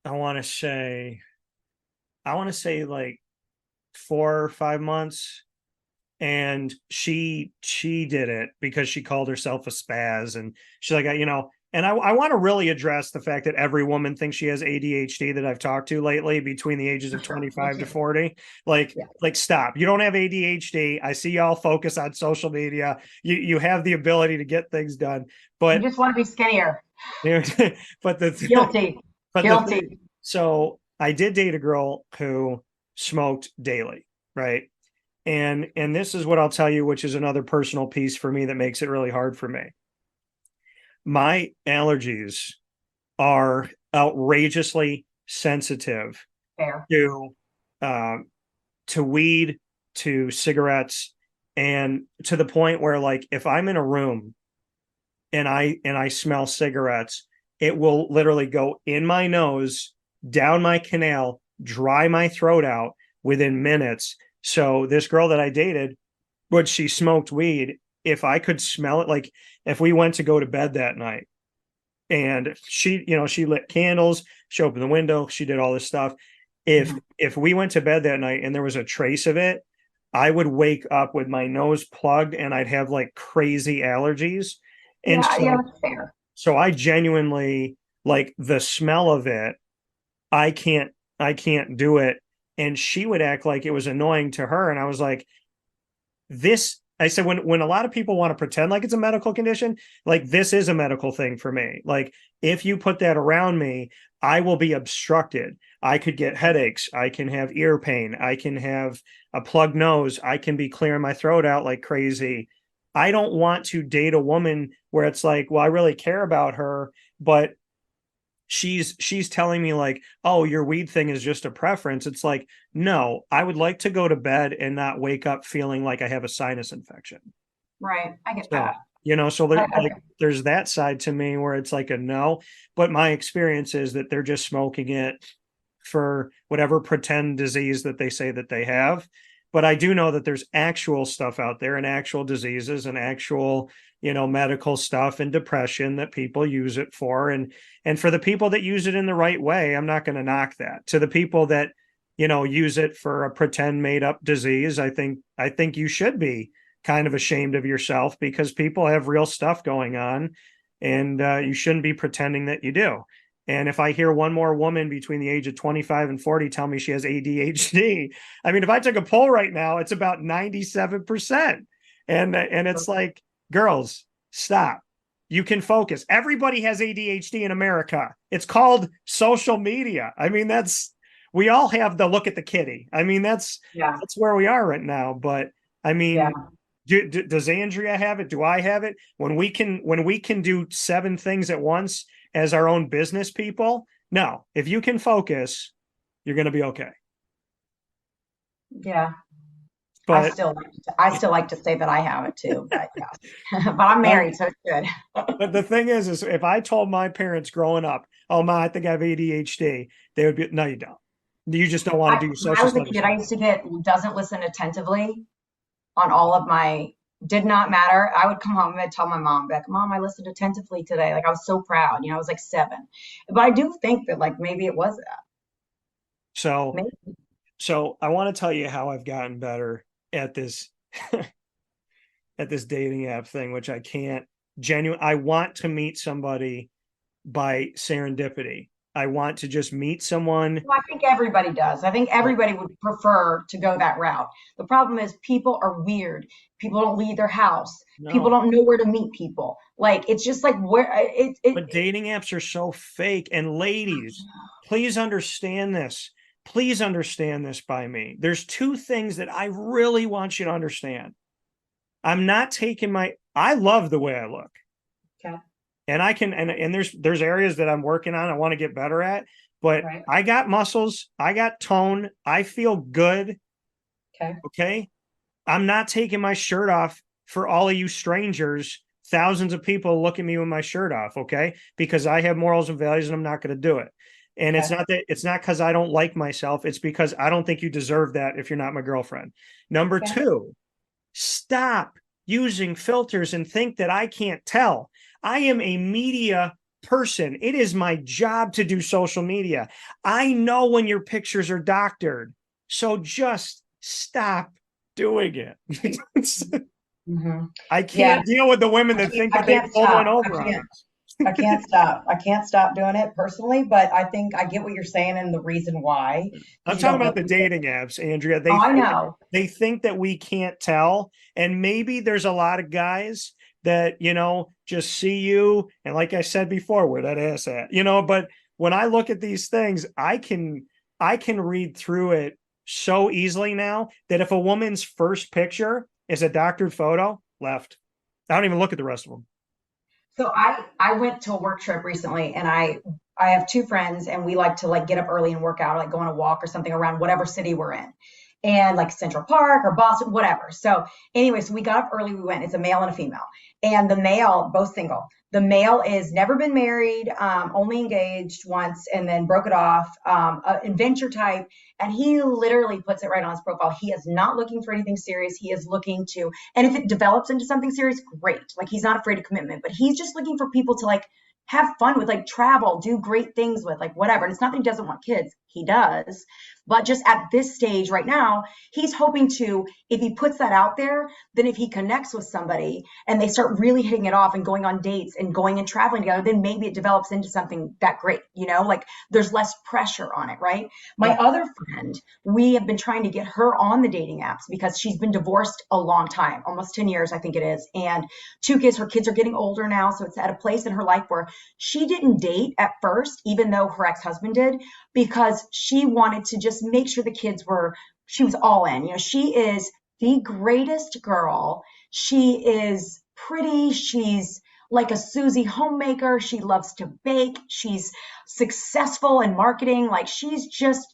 [SPEAKER 1] I want to say, like 4 or 5 months, and she did it because she called herself a spaz, and she's like, and I want to really address the fact that every woman thinks she has ADHD that I've talked to lately between the ages
[SPEAKER 2] For
[SPEAKER 1] of
[SPEAKER 2] sure. Me
[SPEAKER 1] 25 to
[SPEAKER 2] too.
[SPEAKER 1] 40. Like,
[SPEAKER 2] Yeah.
[SPEAKER 1] stop. You don't have ADHD. I see y'all focus on social media. You have the ability to get things done.
[SPEAKER 2] You
[SPEAKER 1] But
[SPEAKER 2] just want to be skinnier.
[SPEAKER 1] but the
[SPEAKER 2] Guilty.
[SPEAKER 1] but the thing,
[SPEAKER 2] Guilty.
[SPEAKER 1] so I did date a girl who smoked daily, right? And this is what I'll tell you, which is another personal piece for me that makes it really hard for me. My allergies are outrageously sensitive
[SPEAKER 2] Fair.
[SPEAKER 1] to um, to weed, to cigarettes, and to the point where, like, if I'm in a room and I smell cigarettes, it will literally go in my nose, down my canal, dry my throat out within minutes. So this girl that I dated, when she smoked weed, if I could smell it, like if we went to go to bed that night and she lit candles, she opened the window, she did all this stuff. If we went to bed that night and there was a trace of it, I would wake up with my nose plugged and I'd have like crazy allergies. And
[SPEAKER 2] Yeah, yeah,
[SPEAKER 1] so
[SPEAKER 2] that's fair.
[SPEAKER 1] so I genuinely, like, the smell of it. I can't I can't do it. And she would act like it was annoying to her. And I was like, this I said, when a lot of people want to pretend like it's a medical condition, like, this is a medical thing for me. Like, if you put that around me, I will be obstructed. I could get headaches. I can have ear pain. I can have a plugged nose. I can be clearing my throat out like crazy. I don't want to date a woman where it's like, well, I really care about her, but she's telling me like, oh, your weed thing is just a preference. It's like, no, I would like to go to bed and not wake up feeling like I have a sinus infection.
[SPEAKER 2] Right. I get
[SPEAKER 1] So,
[SPEAKER 2] that.
[SPEAKER 1] so there, like,
[SPEAKER 2] Okay.
[SPEAKER 1] there's that side to me where it's like a no, but my experience is that they're just smoking it for whatever pretend disease that they say that they have. But I do know that there's actual stuff out there and actual diseases and actual, medical stuff and depression that people use it for. And for the people that use it in the right way, I'm not going to knock that. To the people that, use it for a pretend made up disease, I think you should be kind of ashamed of yourself, because people have real stuff going on, and you shouldn't be pretending that you do. And if I hear one more woman between the age of 25 and 40 tell me she has ADHD, I mean, if I took a poll right now, it's about 97%. And it's like, girls, stop. You can focus. Everybody has ADHD in America. It's called social media. I mean, we all have the look at the kitty. I mean, that's
[SPEAKER 2] Yeah.
[SPEAKER 1] that's where we are right now. But I
[SPEAKER 2] Yeah.
[SPEAKER 1] mean, does Andrea have it? Do I have it? When we can do 7 things at once as our own business people? No, if you can focus, you're going to be okay.
[SPEAKER 2] Yeah. I
[SPEAKER 1] But
[SPEAKER 2] still like to, I still like to say that I have it too, but yes. But I'm married, so it's good.
[SPEAKER 1] but the thing is if I told my parents growing up, "Oh, Ma, I think I have ADHD," they would be, "No, you don't. You just don't want to do your
[SPEAKER 2] When I
[SPEAKER 1] social
[SPEAKER 2] was a
[SPEAKER 1] studies
[SPEAKER 2] kid, I
[SPEAKER 1] stuff."
[SPEAKER 2] used to get doesn't listen attentively on all of my did not matter. I would come home and I'd tell my mom, like, Mom, I listened attentively today. Like I was so proud. I was like 7. But I do think that like maybe it was that.
[SPEAKER 1] So
[SPEAKER 2] Maybe.
[SPEAKER 1] so I want to tell you how I've gotten better at this at this dating app thing, which I can't I want to meet somebody by serendipity. I want to just meet someone.
[SPEAKER 2] Well, I think everybody does. I think
[SPEAKER 1] Well,
[SPEAKER 2] everybody would prefer to go that route. The problem is people are weird. People don't leave their house. People
[SPEAKER 1] no,
[SPEAKER 2] don't know where to meet people. Like it's just like where
[SPEAKER 1] but dating apps are so fake. And ladies, please understand this. Please understand this by me. There's 2 things that I really want you to understand. I'm not taking I love the way I look.
[SPEAKER 2] okay,
[SPEAKER 1] And I can, and there's areas that I'm working on, I want to get better at, but
[SPEAKER 2] right,
[SPEAKER 1] I got muscles, I got tone, I feel good.
[SPEAKER 2] okay,
[SPEAKER 1] Okay. I'm not taking my shirt off for all of you strangers. Thousands of people look at me with my shirt off, okay? Because I have morals and values and I'm not going to do it. And
[SPEAKER 2] okay,
[SPEAKER 1] it's not because I don't like myself. It's because I don't think you deserve that if you're not my girlfriend. Number
[SPEAKER 2] okay.
[SPEAKER 1] 2, stop using filters and think that I can't tell. I am a media person. It is my job to do social media. I know when your pictures are doctored. So just stop doing it.
[SPEAKER 2] Hmm.
[SPEAKER 1] I
[SPEAKER 2] Yeah,
[SPEAKER 1] can't deal with the women that think
[SPEAKER 2] I
[SPEAKER 1] that they
[SPEAKER 2] can't
[SPEAKER 1] pulled one
[SPEAKER 2] stop.
[SPEAKER 1] over on us.
[SPEAKER 2] I can't stop. I can't stop doing it personally, but I think I get what you're saying and the reason why,
[SPEAKER 1] I'm
[SPEAKER 2] because you
[SPEAKER 1] talking
[SPEAKER 2] don't
[SPEAKER 1] about
[SPEAKER 2] want
[SPEAKER 1] the
[SPEAKER 2] people.
[SPEAKER 1] dating apps, Andrea.
[SPEAKER 2] Oh, I know.
[SPEAKER 1] They think that we can't tell, and maybe there's a lot of guys that just see you, and like I said before, where that ass at, But when I look at these things, I can read through it so easily now that if a woman's first picture is a doctored photo, left. I don't even look at the rest of them.
[SPEAKER 2] So I went to a work trip recently, and I have two friends, and we like to like get up early and work out, or like go on a walk or something around whatever city we're in, and like Central Park or Boston, whatever. So anyway, so we got up early. We went. It's a male and a female, and the male, both single. The male is never been married, only engaged once, and then broke it off. Adventure type, and he literally puts it right on his profile. He is not looking for anything serious. He is looking to, and if it develops into something serious, great. Like he's not afraid of commitment, but he's just looking for people to like have fun with, like travel, do great things with, like whatever. And it's not that he doesn't want kids. He does. But just at this stage right now, he's hoping to, if he puts that out there, then if he connects with somebody and they start really hitting it off and going on dates and going and traveling together, then maybe it develops into something that great, you know, like there's less pressure on it, right? My other friend, we have been trying to get her on the dating apps because she's been divorced a long time, almost 10 years, I think it is. And two kids, her kids are getting older now. So it's at a place in her life where she didn't date at first, even though her ex-husband did, because she wanted to just make sure the kids were, she was all in. You know, she is the greatest girl. She is pretty. She's like a Susie homemaker. She loves to bake. She's successful in marketing. Like she's just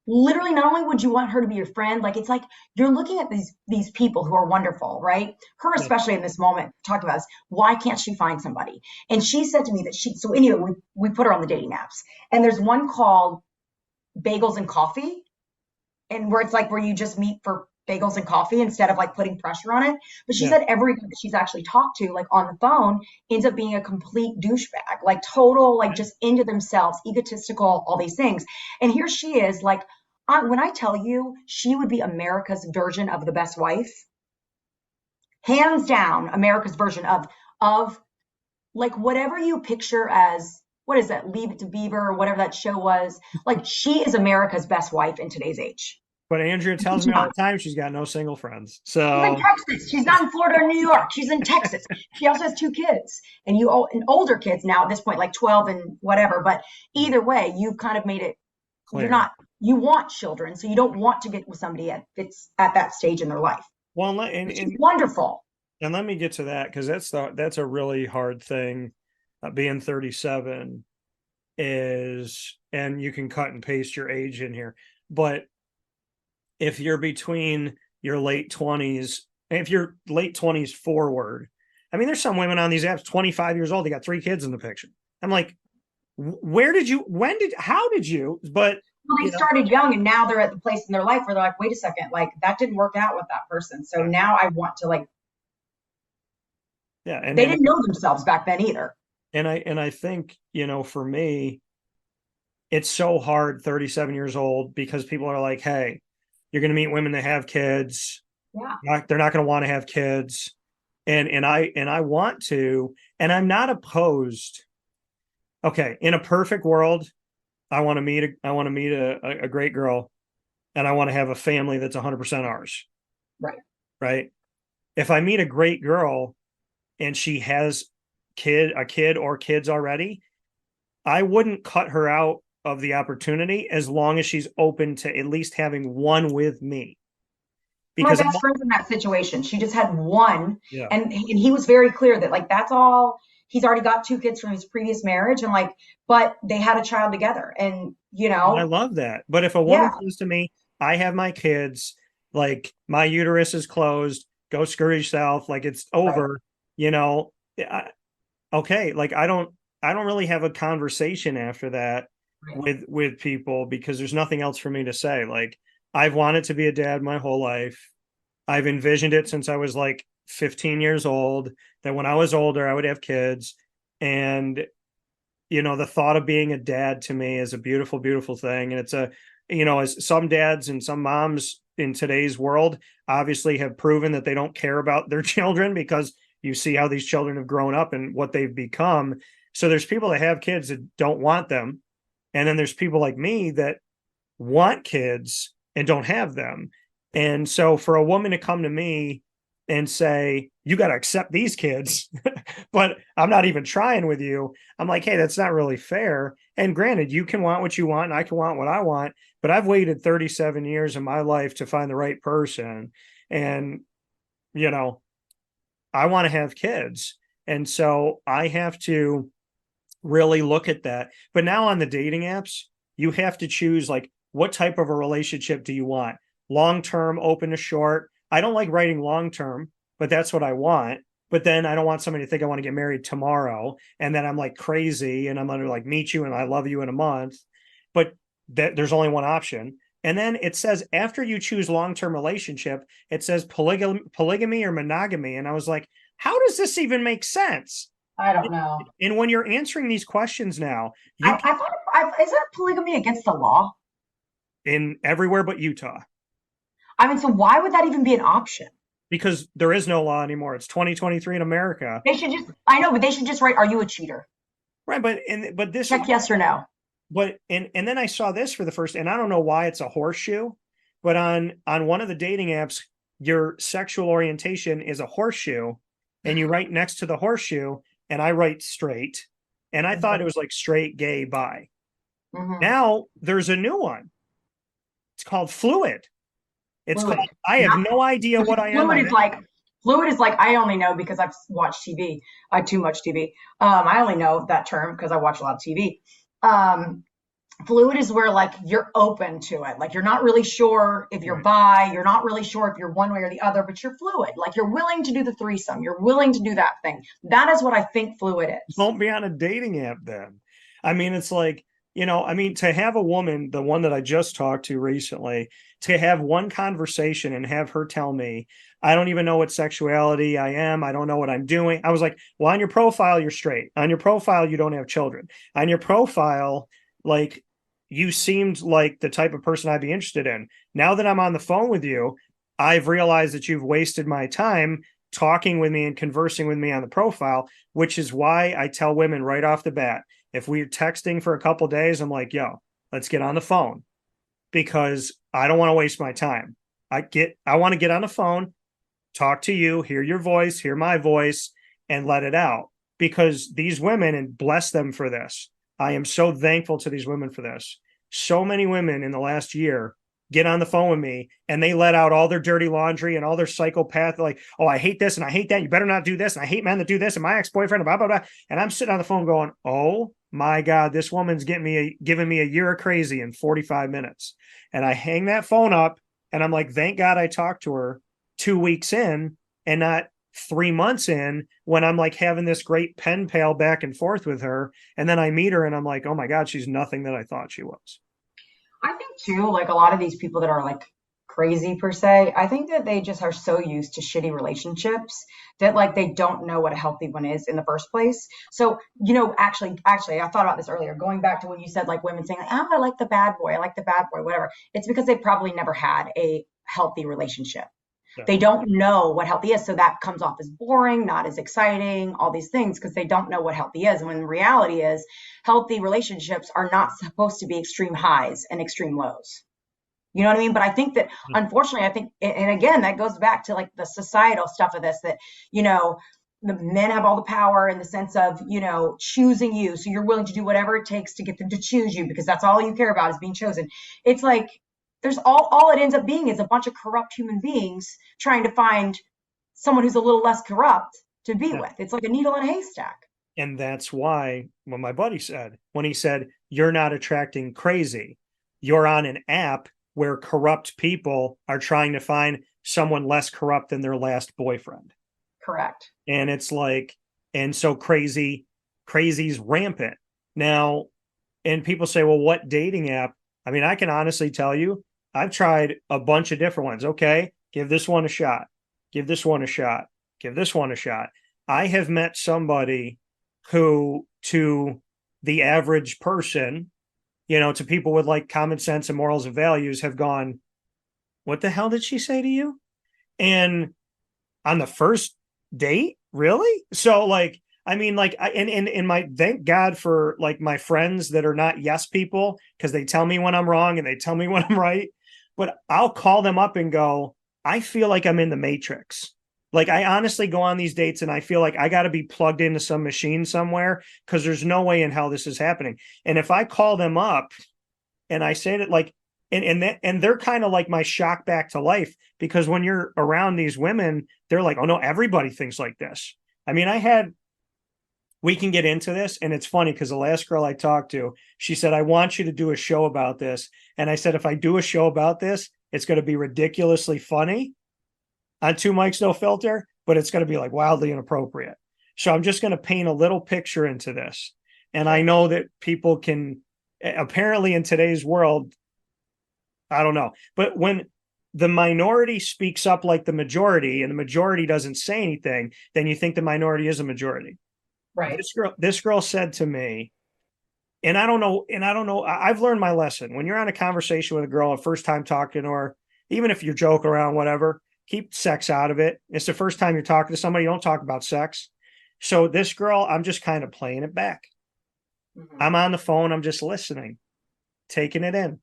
[SPEAKER 2] literally, not only would you want her to be your friend, like it's like you're looking at these people who are wonderful, right? Her especially in this moment talked about this. Why can't she find somebody? And she said to me that so anyway, we put her on the dating apps, and there's one called Bagels and Coffee, and where it's like where you just meet for bagels and coffee instead of like putting pressure on it. But she said every guy that she's actually talked to, like on the phone, ends up being a complete douchebag, like total, like just into themselves, egotistical, all these things. And here she is, like, when I tell you she would be America's version of the best wife, hands down, America's version of like whatever you picture as, what is that, Leave It to Beaver or whatever that show was. Like she is America's best wife in today's age.
[SPEAKER 1] But Andrea tells me all the time she's got no single friends. So
[SPEAKER 2] she's in Texas. She's not in Florida or New York. She's in Texas. She also has two kids, and older kids now at this point, like 12 and whatever. But either way, you've kind of made it clear. You're not. You want children, so you don't want to get with somebody at that stage in their life.
[SPEAKER 1] Well, and
[SPEAKER 2] wonderful.
[SPEAKER 1] And let me get to that, because that's a really hard thing. Being 37 is, and you can cut and paste your age in here, but if you're between your late 20s, if you're late 20s forward, I mean, there's some women on these apps, 25 years old, they got 3 kids in the picture. I'm like, how did you? But
[SPEAKER 2] well, they started young, and now they're at the place in their life where they're like, wait a second, like that didn't work out with that person. So now I want to like, and they didn't know themselves back then either.
[SPEAKER 1] And I think, for me, it's so hard 37 years old, because people are like, hey, you're going to meet women that have kids.
[SPEAKER 2] Yeah.
[SPEAKER 1] They're not going to want to have kids. And I want to, and I'm not opposed. Okay. In a perfect world, I want to meet a great girl, and I want to have a family that's 100% ours.
[SPEAKER 2] Right.
[SPEAKER 1] Right. If I meet a great girl and she has a kid or kids already, I wouldn't cut her out of the opportunity as long as she's open to at least having one with me.
[SPEAKER 2] Because my best friend's in that situation. She just had one, and he was very clear that like that's all. He's already got 2 kids from his previous marriage, and like, but they had a child together, and I
[SPEAKER 1] love that. But if a woman comes to me, I have my kids, like my uterus is closed, go screw yourself, like it's over, okay, like I don't really have a conversation after that with people, because there's nothing else for me to say. Like, I've wanted to be a dad my whole life. I've envisioned it since I was like 15 years old, that when I was older, I would have kids. And, the thought of being a dad to me is a beautiful, beautiful thing. And it's as some dads and some moms in today's world obviously have proven that they don't care about their children, because you see how these children have grown up and what they've become. So there's people that have kids that don't want them. And then there's people like me that want kids and don't have them. And so for a woman to come to me and say, you got to accept these kids, but I'm not even trying with you, I'm like, hey, that's not really fair. And granted, you can want what you want and I can want what I want, but I've waited 37 years of my life to find the right person. And, you know, I want to have kids. And so I have to really look at that. But now on the dating apps, you have to choose like what type of a relationship do you want? Long term, open to short. I don't like writing long term, but that's what I want. But then I don't want somebody to think I want to get married tomorrow. And then I'm like crazy and I'm going to like meet you and I love you in a month. But there's only one option. And then it says after you choose long term relationship, it says polygamy or monogamy. And I was like, how does this even make sense?
[SPEAKER 2] I don't know.
[SPEAKER 1] And when you're answering these questions now,
[SPEAKER 2] I thought, isn't polygamy against the law?
[SPEAKER 1] in everywhere but Utah,
[SPEAKER 2] I mean, so why would that even be an option?
[SPEAKER 1] because there is no law anymore. It's 2023 in America,
[SPEAKER 2] They should just, I know, but they should just write, are you a cheater?
[SPEAKER 1] right? But this,
[SPEAKER 2] Check yes or no.
[SPEAKER 1] but and then I saw this for the first, and I don't know why it's a horseshoe, but on one of the dating apps, your sexual orientation is a horseshoe, and you write next to the horseshoe, and I write straight, and I thought it was like straight, gay, bi.
[SPEAKER 2] Mm-hmm.
[SPEAKER 1] Now there's a new one. It's called fluid. It's
[SPEAKER 2] Fluid.
[SPEAKER 1] called, I have no idea what I am.
[SPEAKER 2] Fluid is like, I only know because I've watched TV, too much TV. I only know that term because I watch a lot of TV. Fluid is where like you're open to it. Like you're not really sure if you're bi, you're not really sure if you're one way or the other, but you're fluid. Like you're willing to do the threesome. You're willing to do that thing. That is what I think fluid is.
[SPEAKER 1] Don't be on a dating app then. I mean, it's like, to have a woman, the one that I just talked to recently, to have one conversation and have her tell me, I don't even know what sexuality I am. I don't know what I'm doing. I was like, well, on your profile, you're straight. On your profile, you don't have children. On your profile, like, you seemed like the type of person I'd be interested in. Now that I'm on the phone with you, I've realized that you've wasted my time talking with me and conversing with me on the profile, which is why I tell women right off the bat, if we're texting for a couple of days, I'm like, yo, let's get on the phone because I don't want to waste my time. I want to get on the phone, talk to you, hear your voice, hear my voice, and let it out. Because these women, and bless them for this, I am so thankful to these women for this. So many women in the last year get on the phone with me and they let out all their dirty laundry and all their psychopath, like, oh, I hate this and I hate that. You better not do this. And I hate men that do this. And my ex-boyfriend, blah, blah, blah. And I'm sitting on the phone going, oh my God, this woman's giving me a year of crazy in 45 minutes. And I hang that phone up and I'm like, thank God I talked to her 2 weeks in and not 3 months in when I'm like having this great pen pal back and forth with her. And then I meet her and I'm like, oh my God, she's nothing that I thought she was.
[SPEAKER 2] I think too, like a lot of these people that are like crazy per se, I think that they just are so used to shitty relationships that like they don't know what a healthy one is in the first place. So, actually, I thought about this earlier, going back to when you said like women saying, like, oh, I like the bad boy, whatever. It's because they probably never had a healthy relationship. They don't know what healthy is. So that comes off as boring, not as exciting, all these things, because they don't know what healthy is. And when the reality is healthy relationships are not supposed to be extreme highs and extreme lows. You know what I mean? But I think that unfortunately, and again, that goes back to like the societal stuff of this, that, the men have all the power in the sense of, choosing you. So you're willing to do whatever it takes to get them to choose you because that's all you care about is being chosen. It's like, there's all it ends up being is a bunch of corrupt human beings trying to find someone who's a little less corrupt to be with. It's like a needle in a haystack.
[SPEAKER 1] And that's why what my buddy said, when he said, you're not attracting crazy, you're on an app where corrupt people are trying to find someone less corrupt than their last boyfriend.
[SPEAKER 2] Correct.
[SPEAKER 1] And it's like, and so crazy's rampant. Now, and people say, well, what dating app? I mean, I can honestly tell you, I've tried a bunch of different ones. Okay, give this one a shot. Give this one a shot. Give this one a shot. I have met somebody who, to the average person, to people with like common sense and morals and values, have gone, what the hell did she say to you? And on the first date, really? So like, I mean, like, and my, thank God for like my friends that are not yes people, because they tell me when I'm wrong and they tell me when I'm right. But I'll call them up and go, I feel like I'm in the Matrix. Like I honestly go on these dates and I feel like I got to be plugged into some machine somewhere because there's no way in hell this is happening. And if I call them up and I say that like and they're kind of like my shock back to life because when you're around these women, they're like, oh no, everybody thinks like this. I mean, we can get into this, and it's funny because the last girl I talked to, she said, I want you to do a show about this. And I said, if I do a show about this, it's going to be ridiculously funny on Two Mics No Filter, but it's going to be like wildly inappropriate. So I'm just going to paint a little picture into this. And I know that people can apparently in today's world, I don't know, but when the minority speaks up like the majority and the majority doesn't say anything, then you think the minority is a majority.
[SPEAKER 2] Right.
[SPEAKER 1] This girl said to me, and I don't know, I've learned my lesson. When you're on a conversation with a girl, a first time talking to her, even if you joke around, whatever, keep sex out of it. It's the first time you're talking to somebody, you don't talk about sex. So this girl, I'm just kind of playing it back.
[SPEAKER 2] Mm-hmm.
[SPEAKER 1] I'm on the phone, I'm just listening, taking it in.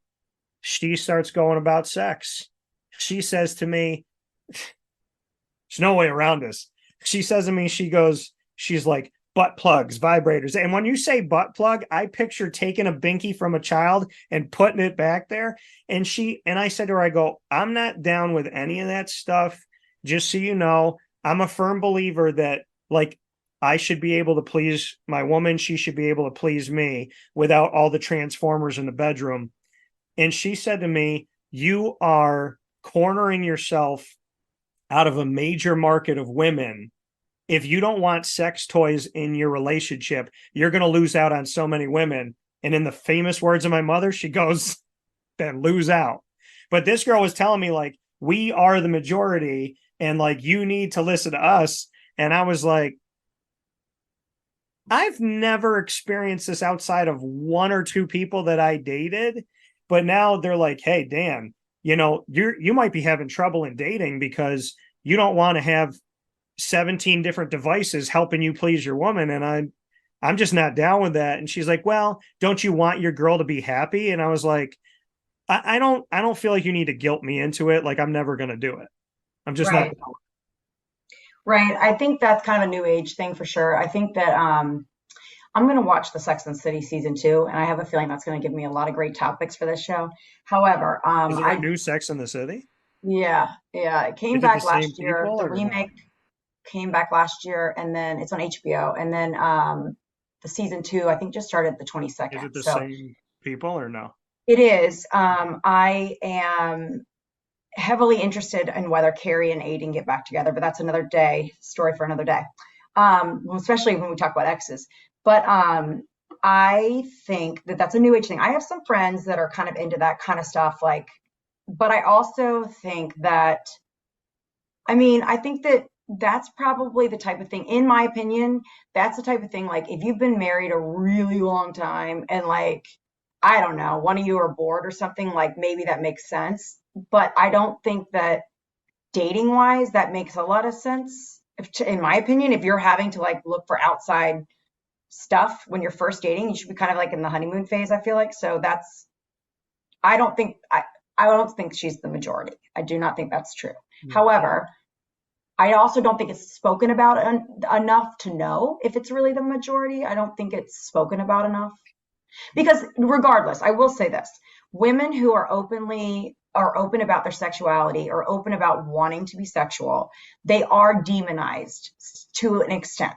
[SPEAKER 1] She starts going about sex. She says to me, there's no way around this. She says to me, she's like, butt plugs, vibrators. And when you say butt plug, I picture taking a binky from a child and putting it back there. And I said to her, I go, I'm not down with any of that stuff. Just so you know, I'm a firm believer that like I should be able to please my woman. She should be able to please me without all the transformers in the bedroom. And she said to me, you are cornering yourself out of a major market of women. If you don't want sex toys in your relationship, you're going to lose out on so many women. And in the famous words of my mother, she goes, then lose out. But this girl was telling me, like, we are the majority and like you need to listen to us. And I was like, I've never experienced this outside of one or two people that I dated. But now they're like, hey, Dan, you might be having trouble in dating because you don't want to have 17 different devices helping you please your woman. And I'm just not down with that. And she's like, well, don't you want your girl to be happy? And I was like, I don't feel like you need to guilt me into it. Like I'm never going to do it. I'm just not.
[SPEAKER 2] Right. Right. I think that's kind of a new age thing for sure. I think that I'm going to watch the Sex and the City season 2, and I have a feeling that's going to give me a lot of great topics for this show. However,
[SPEAKER 1] Is there a new Sex in the City?
[SPEAKER 2] yeah, it came
[SPEAKER 1] Is it the
[SPEAKER 2] back
[SPEAKER 1] same
[SPEAKER 2] last year.
[SPEAKER 1] people
[SPEAKER 2] The
[SPEAKER 1] or no?
[SPEAKER 2] remake came back last year, and then it's on HBO, and then the season 2 I think just started the
[SPEAKER 1] Is
[SPEAKER 2] 22nd.
[SPEAKER 1] it the
[SPEAKER 2] So
[SPEAKER 1] same people or no?
[SPEAKER 2] it is. I am heavily interested in whether Carrie and Aiden get back together, but that's another day, story for another day. Especially when we talk about exes. But I think that that's a new age thing. I have some friends that are kind of into that kind of stuff, like, but I also think that, I mean, I think that that's probably the type of thing, in my opinion, that's the type of thing, like, if you've been married a really long time and, like, I don't know, one of you are bored or something, like, maybe that makes sense. But I don't think that dating wise, that makes a lot of sense. In my opinion, if you're having to like look for outside stuff when you're first dating, you should be kind of like in the honeymoon phase, I feel like. So that's, I don't think, I don't think she's the majority. I do not think that's true.
[SPEAKER 1] No.
[SPEAKER 2] However, I also don't think it's spoken about enough to know if it's really the majority. I don't think it's spoken about enough because regardless, I will say this, women who are open about their sexuality or open about wanting to be sexual, they are demonized to an extent.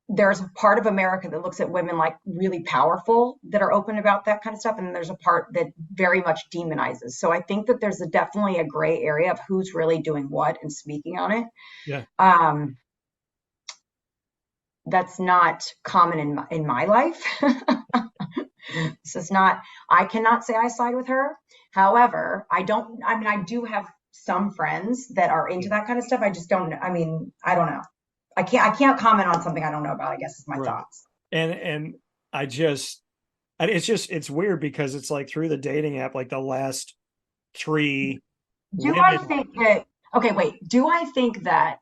[SPEAKER 2] There's a part of America that looks at women like really powerful that are open about that kind of stuff, and there's a part that very much demonizes. So I think that there's definitely a gray area of who's really doing what and speaking on it.
[SPEAKER 1] Yeah.
[SPEAKER 2] That's not common in my life. This is not, I cannot say I side with her. However, I mean, I do have some friends that are into that kind of stuff. I just don't, I mean, I don't know. I can't comment on something I don't know about, I guess is my
[SPEAKER 1] Right.
[SPEAKER 2] thoughts.
[SPEAKER 1] And it's weird because it's like through the dating app, like the last three
[SPEAKER 2] Do I
[SPEAKER 1] women.
[SPEAKER 2] think that, okay, wait, do I think that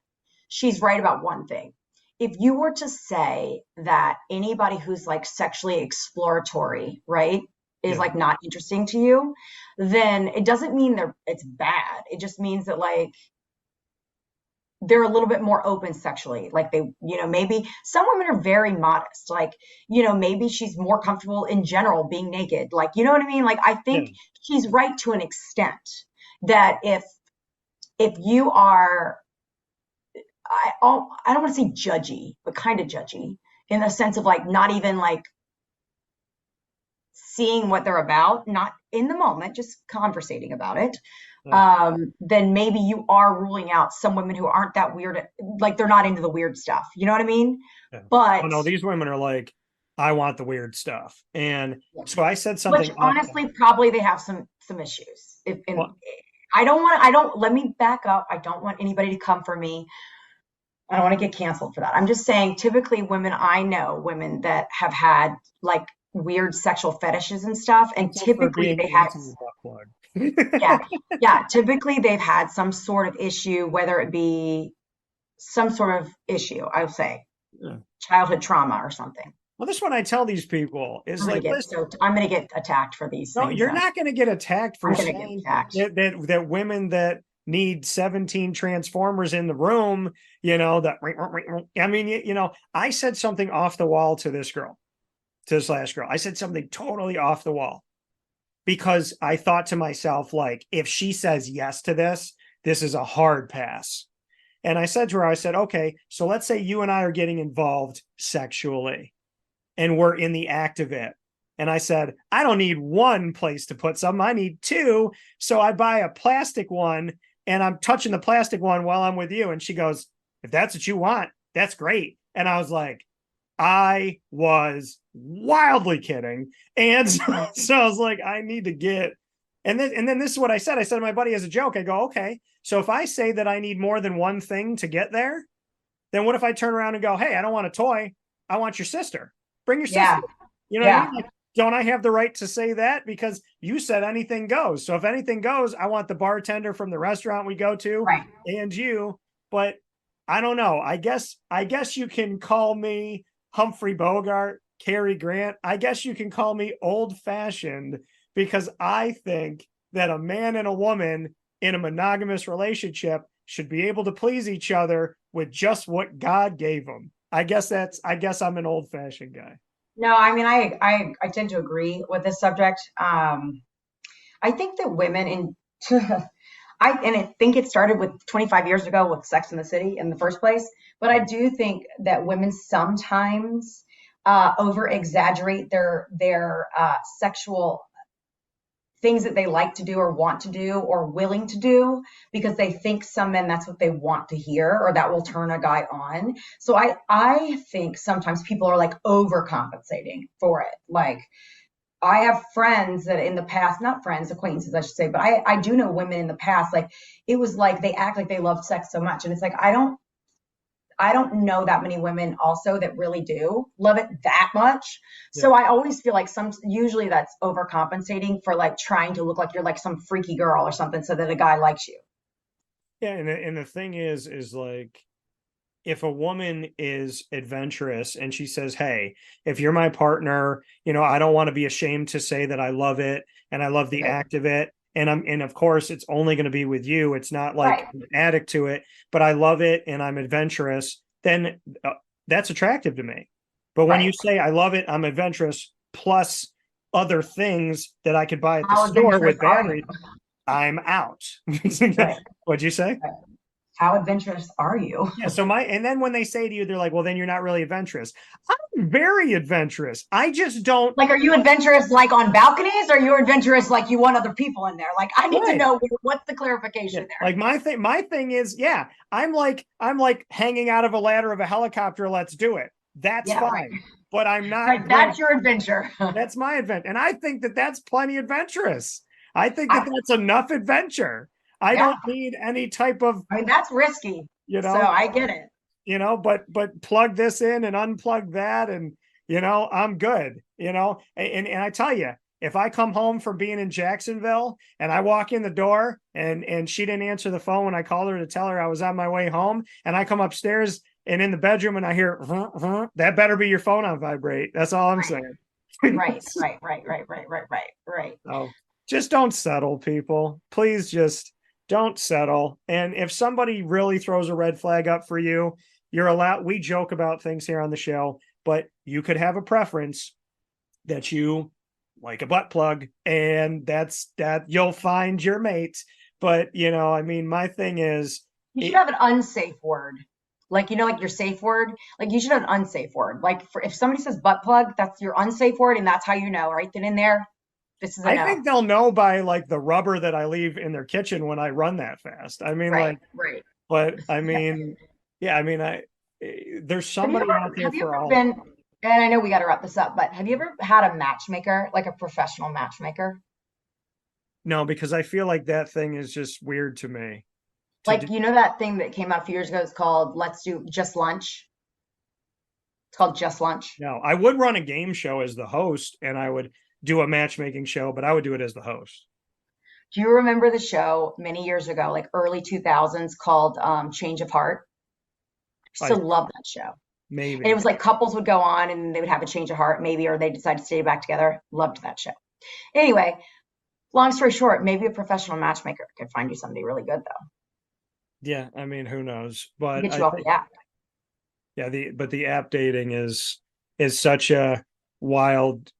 [SPEAKER 2] she's right about one thing? If you were to say that anybody who's like sexually exploratory, right, is
[SPEAKER 1] Yeah.
[SPEAKER 2] like not interesting to you, then it doesn't mean it's bad. It just means that like they're a little bit more open sexually. Like they, maybe some women are very modest. Like, maybe she's more comfortable in general being naked. Like, you know what I mean? Like, I
[SPEAKER 1] Yeah.
[SPEAKER 2] think she's right to an extent that if you are, I don't want to say judgy, but kind of judgy in the sense of like not even like seeing what they're about, not in the moment, just conversating about it,
[SPEAKER 1] Yeah.
[SPEAKER 2] then maybe you are ruling out some women who aren't that weird, like they're not into the weird stuff. You know what I mean?
[SPEAKER 1] Yeah. Oh
[SPEAKER 2] But
[SPEAKER 1] no, these women are like, I want the weird stuff. And so I said
[SPEAKER 2] which
[SPEAKER 1] something off.
[SPEAKER 2] honestly, probably they have some issues. If and
[SPEAKER 1] Well,
[SPEAKER 2] I don't, let me back up. I don't want anybody to come for me. I don't want to get canceled for that. I'm just saying, typically women, I know women that have had like weird sexual fetishes and stuff, and
[SPEAKER 1] so for
[SPEAKER 2] typically
[SPEAKER 1] being
[SPEAKER 2] they had,
[SPEAKER 1] anti butt plug.
[SPEAKER 2] yeah, yeah, typically they've had some sort of issue, whether it be some sort of issue, I would say,
[SPEAKER 1] Yeah.
[SPEAKER 2] childhood trauma or something.
[SPEAKER 1] Well, this one I tell these people is like, listen,
[SPEAKER 2] I'm gonna get attacked for these
[SPEAKER 1] no,
[SPEAKER 2] things.
[SPEAKER 1] you're not going to get attacked for
[SPEAKER 2] I'm gonna get
[SPEAKER 1] saying
[SPEAKER 2] attacked.
[SPEAKER 1] that women that need 17 transformers in the room, that I mean, I said something off the wall to this last girl. I said something totally off the wall because I thought to myself, like, if she says yes to this is a hard pass. And I said to her, I said, okay, so let's say you and I are getting involved sexually and we're in the act of it. And I said, I don't need one place to put something. I need two. So I buy a plastic one and I'm touching the plastic one while I'm with you. And she goes, if that's what you want, that's great. And I was like, I was wildly kidding. And so I was like, I need to get, and then this is what I said. I said to my buddy as a joke, I go, okay, so if I say that I need more than one thing to get there, then what if I turn around and go, hey, I don't want a toy. I want your sister. Bring your sister.
[SPEAKER 2] Yeah,
[SPEAKER 1] You know what I
[SPEAKER 2] yeah,
[SPEAKER 1] mean? Like, don't I have the right to say that? Because you said anything goes. So if anything goes, I want the bartender from the restaurant we go to
[SPEAKER 2] right.
[SPEAKER 1] and you. But I don't know. I guess you can call me Humphrey Bogart, Cary Grant. I guess you can call me old fashioned because I think that a man and a woman in a monogamous relationship should be able to please each other with just what God gave them. I guess I'm an old fashioned guy.
[SPEAKER 2] No, I mean, I tend to agree with this subject. I think that women in I think it started with 25 years ago with Sex in the City in the first place, but I do think that women sometimes over exaggerate their sexual things that they like to do or want to do or willing to do because they think some men that's what they want to hear or that will turn a guy on. So I think sometimes people are like overcompensating for it. Like I have friends that in the past, not friends, acquaintances, I should say, but I do know women in the past, like it was like they act like they love sex so much. And it's like, I don't know that many women also that really do love it that much.
[SPEAKER 1] Yeah.
[SPEAKER 2] So I always feel like usually that's overcompensating for like trying to look like you're like some freaky girl or something so that a guy likes you.
[SPEAKER 1] Yeah. And the thing is like, if a woman is adventurous and she says, hey, if you're my partner, I don't want to be ashamed to say that I love it and I love the
[SPEAKER 2] Right.
[SPEAKER 1] act of it. And of course it's only going to be with you. It's not like
[SPEAKER 2] Right.
[SPEAKER 1] an addict to it, but I love it and I'm adventurous. Then that's attractive to me. But when you
[SPEAKER 2] Right.
[SPEAKER 1] say I love it, I'm adventurous plus other things that I could buy at the
[SPEAKER 2] How
[SPEAKER 1] store
[SPEAKER 2] adventurous
[SPEAKER 1] with
[SPEAKER 2] are you?
[SPEAKER 1] batteries, I'm out.
[SPEAKER 2] Right.
[SPEAKER 1] What'd you say?
[SPEAKER 2] Right. How adventurous are you?
[SPEAKER 1] Yeah. So and then when they say to you, they're like, well, then you're not really adventurous. I'm very adventurous. I just don't.
[SPEAKER 2] Like, are you adventurous like on balconies or are you adventurous like you want other people in there? Like, I need to
[SPEAKER 1] Right.
[SPEAKER 2] know what's the
[SPEAKER 1] Yeah.
[SPEAKER 2] clarification there.
[SPEAKER 1] Like my thing is, yeah, I'm like hanging out of a ladder of a helicopter. Let's do it. That's
[SPEAKER 2] Yeah, right.
[SPEAKER 1] fine. But I'm not
[SPEAKER 2] Right.
[SPEAKER 1] going.
[SPEAKER 2] That's your adventure.
[SPEAKER 1] That's my adventure. And I think that that's plenty adventurous. I think that
[SPEAKER 2] I,
[SPEAKER 1] that's enough adventure. I
[SPEAKER 2] yeah.
[SPEAKER 1] don't need any type of,
[SPEAKER 2] I mean, that's risky.
[SPEAKER 1] you
[SPEAKER 2] So
[SPEAKER 1] know,
[SPEAKER 2] I get it.
[SPEAKER 1] but plug this in and unplug that. And, I'm good, and I tell you, if I come home from being in Jacksonville and I walk in the door and she didn't answer the phone when I called her to tell her I was on my way home and I come upstairs and in the bedroom and I hear, that better be your phone on vibrate. That's all I'm saying.
[SPEAKER 2] Right. Right. Right. Right. Right. Right. Right. Right.
[SPEAKER 1] So just don't settle, people. Please just don't settle. And if somebody really throws a red flag up for you, you're allowed. We joke about things here on the show, but you could have a preference that you like a butt plug, and that's that you'll find your mate. But I mean, my thing is,
[SPEAKER 2] You should have an unsafe word. Like, like your safe word. Like, you should have an unsafe word. Like, if somebody says butt plug, that's your unsafe word, and that's how you know, right then and there. This is a
[SPEAKER 1] I
[SPEAKER 2] no.
[SPEAKER 1] think they'll know by like the rubber that I leave in their kitchen when I run that fast. I mean,
[SPEAKER 2] Right,
[SPEAKER 1] like,
[SPEAKER 2] right.
[SPEAKER 1] but I mean, yeah, I mean, there's somebody out there
[SPEAKER 2] Have you
[SPEAKER 1] for
[SPEAKER 2] ever
[SPEAKER 1] all.
[SPEAKER 2] been, and I know we got to wrap this up, but have you ever had a matchmaker, like a professional matchmaker?
[SPEAKER 1] No, because I feel like that thing is just weird to me to do.
[SPEAKER 2] Like, that thing that came out a few years ago? It's called Let's Do Just Lunch. It's called Just Lunch.
[SPEAKER 1] No, I would run a game show as the host, and I would do a matchmaking show, but I would do it as the host.
[SPEAKER 2] Do you remember the show many years ago, like early 2000s, called Change of Heart? I
[SPEAKER 1] I
[SPEAKER 2] still love that show. And it
[SPEAKER 1] maybe.
[SPEAKER 2] was like couples would go on and they would have a change of heart, maybe, or they decide to stay back together. Loved that show. Anyway, long story short, maybe a professional matchmaker could find you somebody really good, though.
[SPEAKER 1] Yeah, I mean, who knows? But
[SPEAKER 2] Get
[SPEAKER 1] I
[SPEAKER 2] you off
[SPEAKER 1] think
[SPEAKER 2] the app.
[SPEAKER 1] yeah, the app dating is such a wild.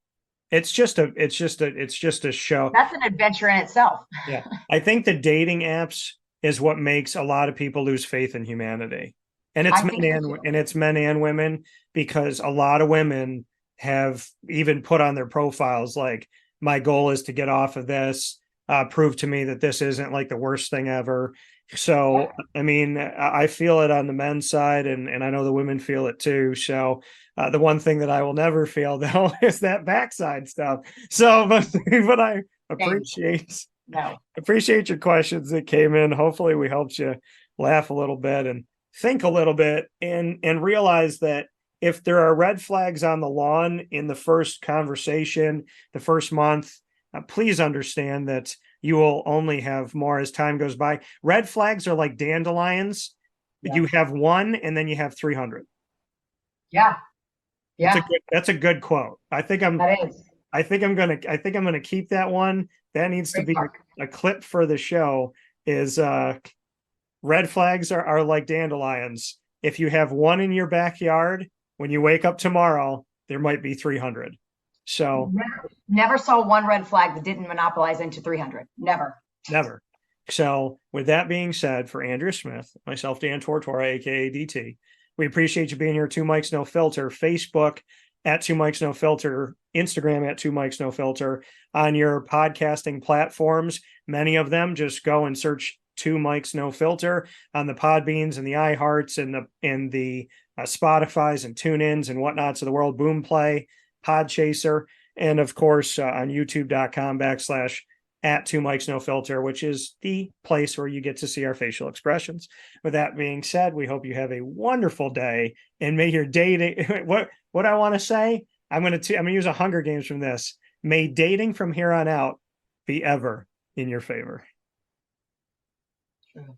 [SPEAKER 1] It's just a show.
[SPEAKER 2] That's an adventure in itself.
[SPEAKER 1] Yeah. I think the dating apps is what makes a lot of people lose faith in humanity. And
[SPEAKER 2] I think so too.
[SPEAKER 1] it's men and women, because a lot of women have even put on their profiles like, my goal is to get off of this, prove to me that this isn't like the worst thing ever.
[SPEAKER 2] Yeah.
[SPEAKER 1] So I mean, I feel it on the men's side, and I know the women feel it too. So the one thing that I will never feel though is that backside stuff. So but I
[SPEAKER 2] Same.
[SPEAKER 1] appreciate
[SPEAKER 2] No.
[SPEAKER 1] appreciate your questions that came in. Hopefully we helped you laugh a little bit and think a little bit, and realize that if there are red flags on the lawn in the first conversation, the first month, please understand that you will only have more as time goes by. Red flags are like dandelions.
[SPEAKER 2] Yeah.
[SPEAKER 1] You have one and then you have 300.
[SPEAKER 2] Yeah.
[SPEAKER 1] That's a
[SPEAKER 2] Yeah.
[SPEAKER 1] good quote.
[SPEAKER 2] That is.
[SPEAKER 1] I think I'm gonna keep that one. That needs to
[SPEAKER 2] Great
[SPEAKER 1] be
[SPEAKER 2] talk.
[SPEAKER 1] a clip for the show. Is red flags are like dandelions. If you have one in your backyard, when you wake up tomorrow, there might be 300. So
[SPEAKER 2] Never saw one red flag that didn't monopolize into 300. Never.
[SPEAKER 1] never. So with that being said, for Andrea Smith, myself, Dan Tortora, aka DT, we appreciate you being here. Two Mics No Filter, Facebook at Two Mics No Filter, Instagram at Two Mics No Filter. On your podcasting platforms, many of them, just go and search Two Mics No Filter. On the Podbeans and the iHearts and the Spotify's and TuneIns and whatnots of the world, Boomplay, Podchaser, and of course on YouTube.com/ at Two Mics No Filter, which is the place where you get to see our facial expressions. With that being said, we hope you have a wonderful day, and may your dating what I want to say, I'm going to use a Hunger Games from this. May dating from here on out be ever in your favor.
[SPEAKER 2] True.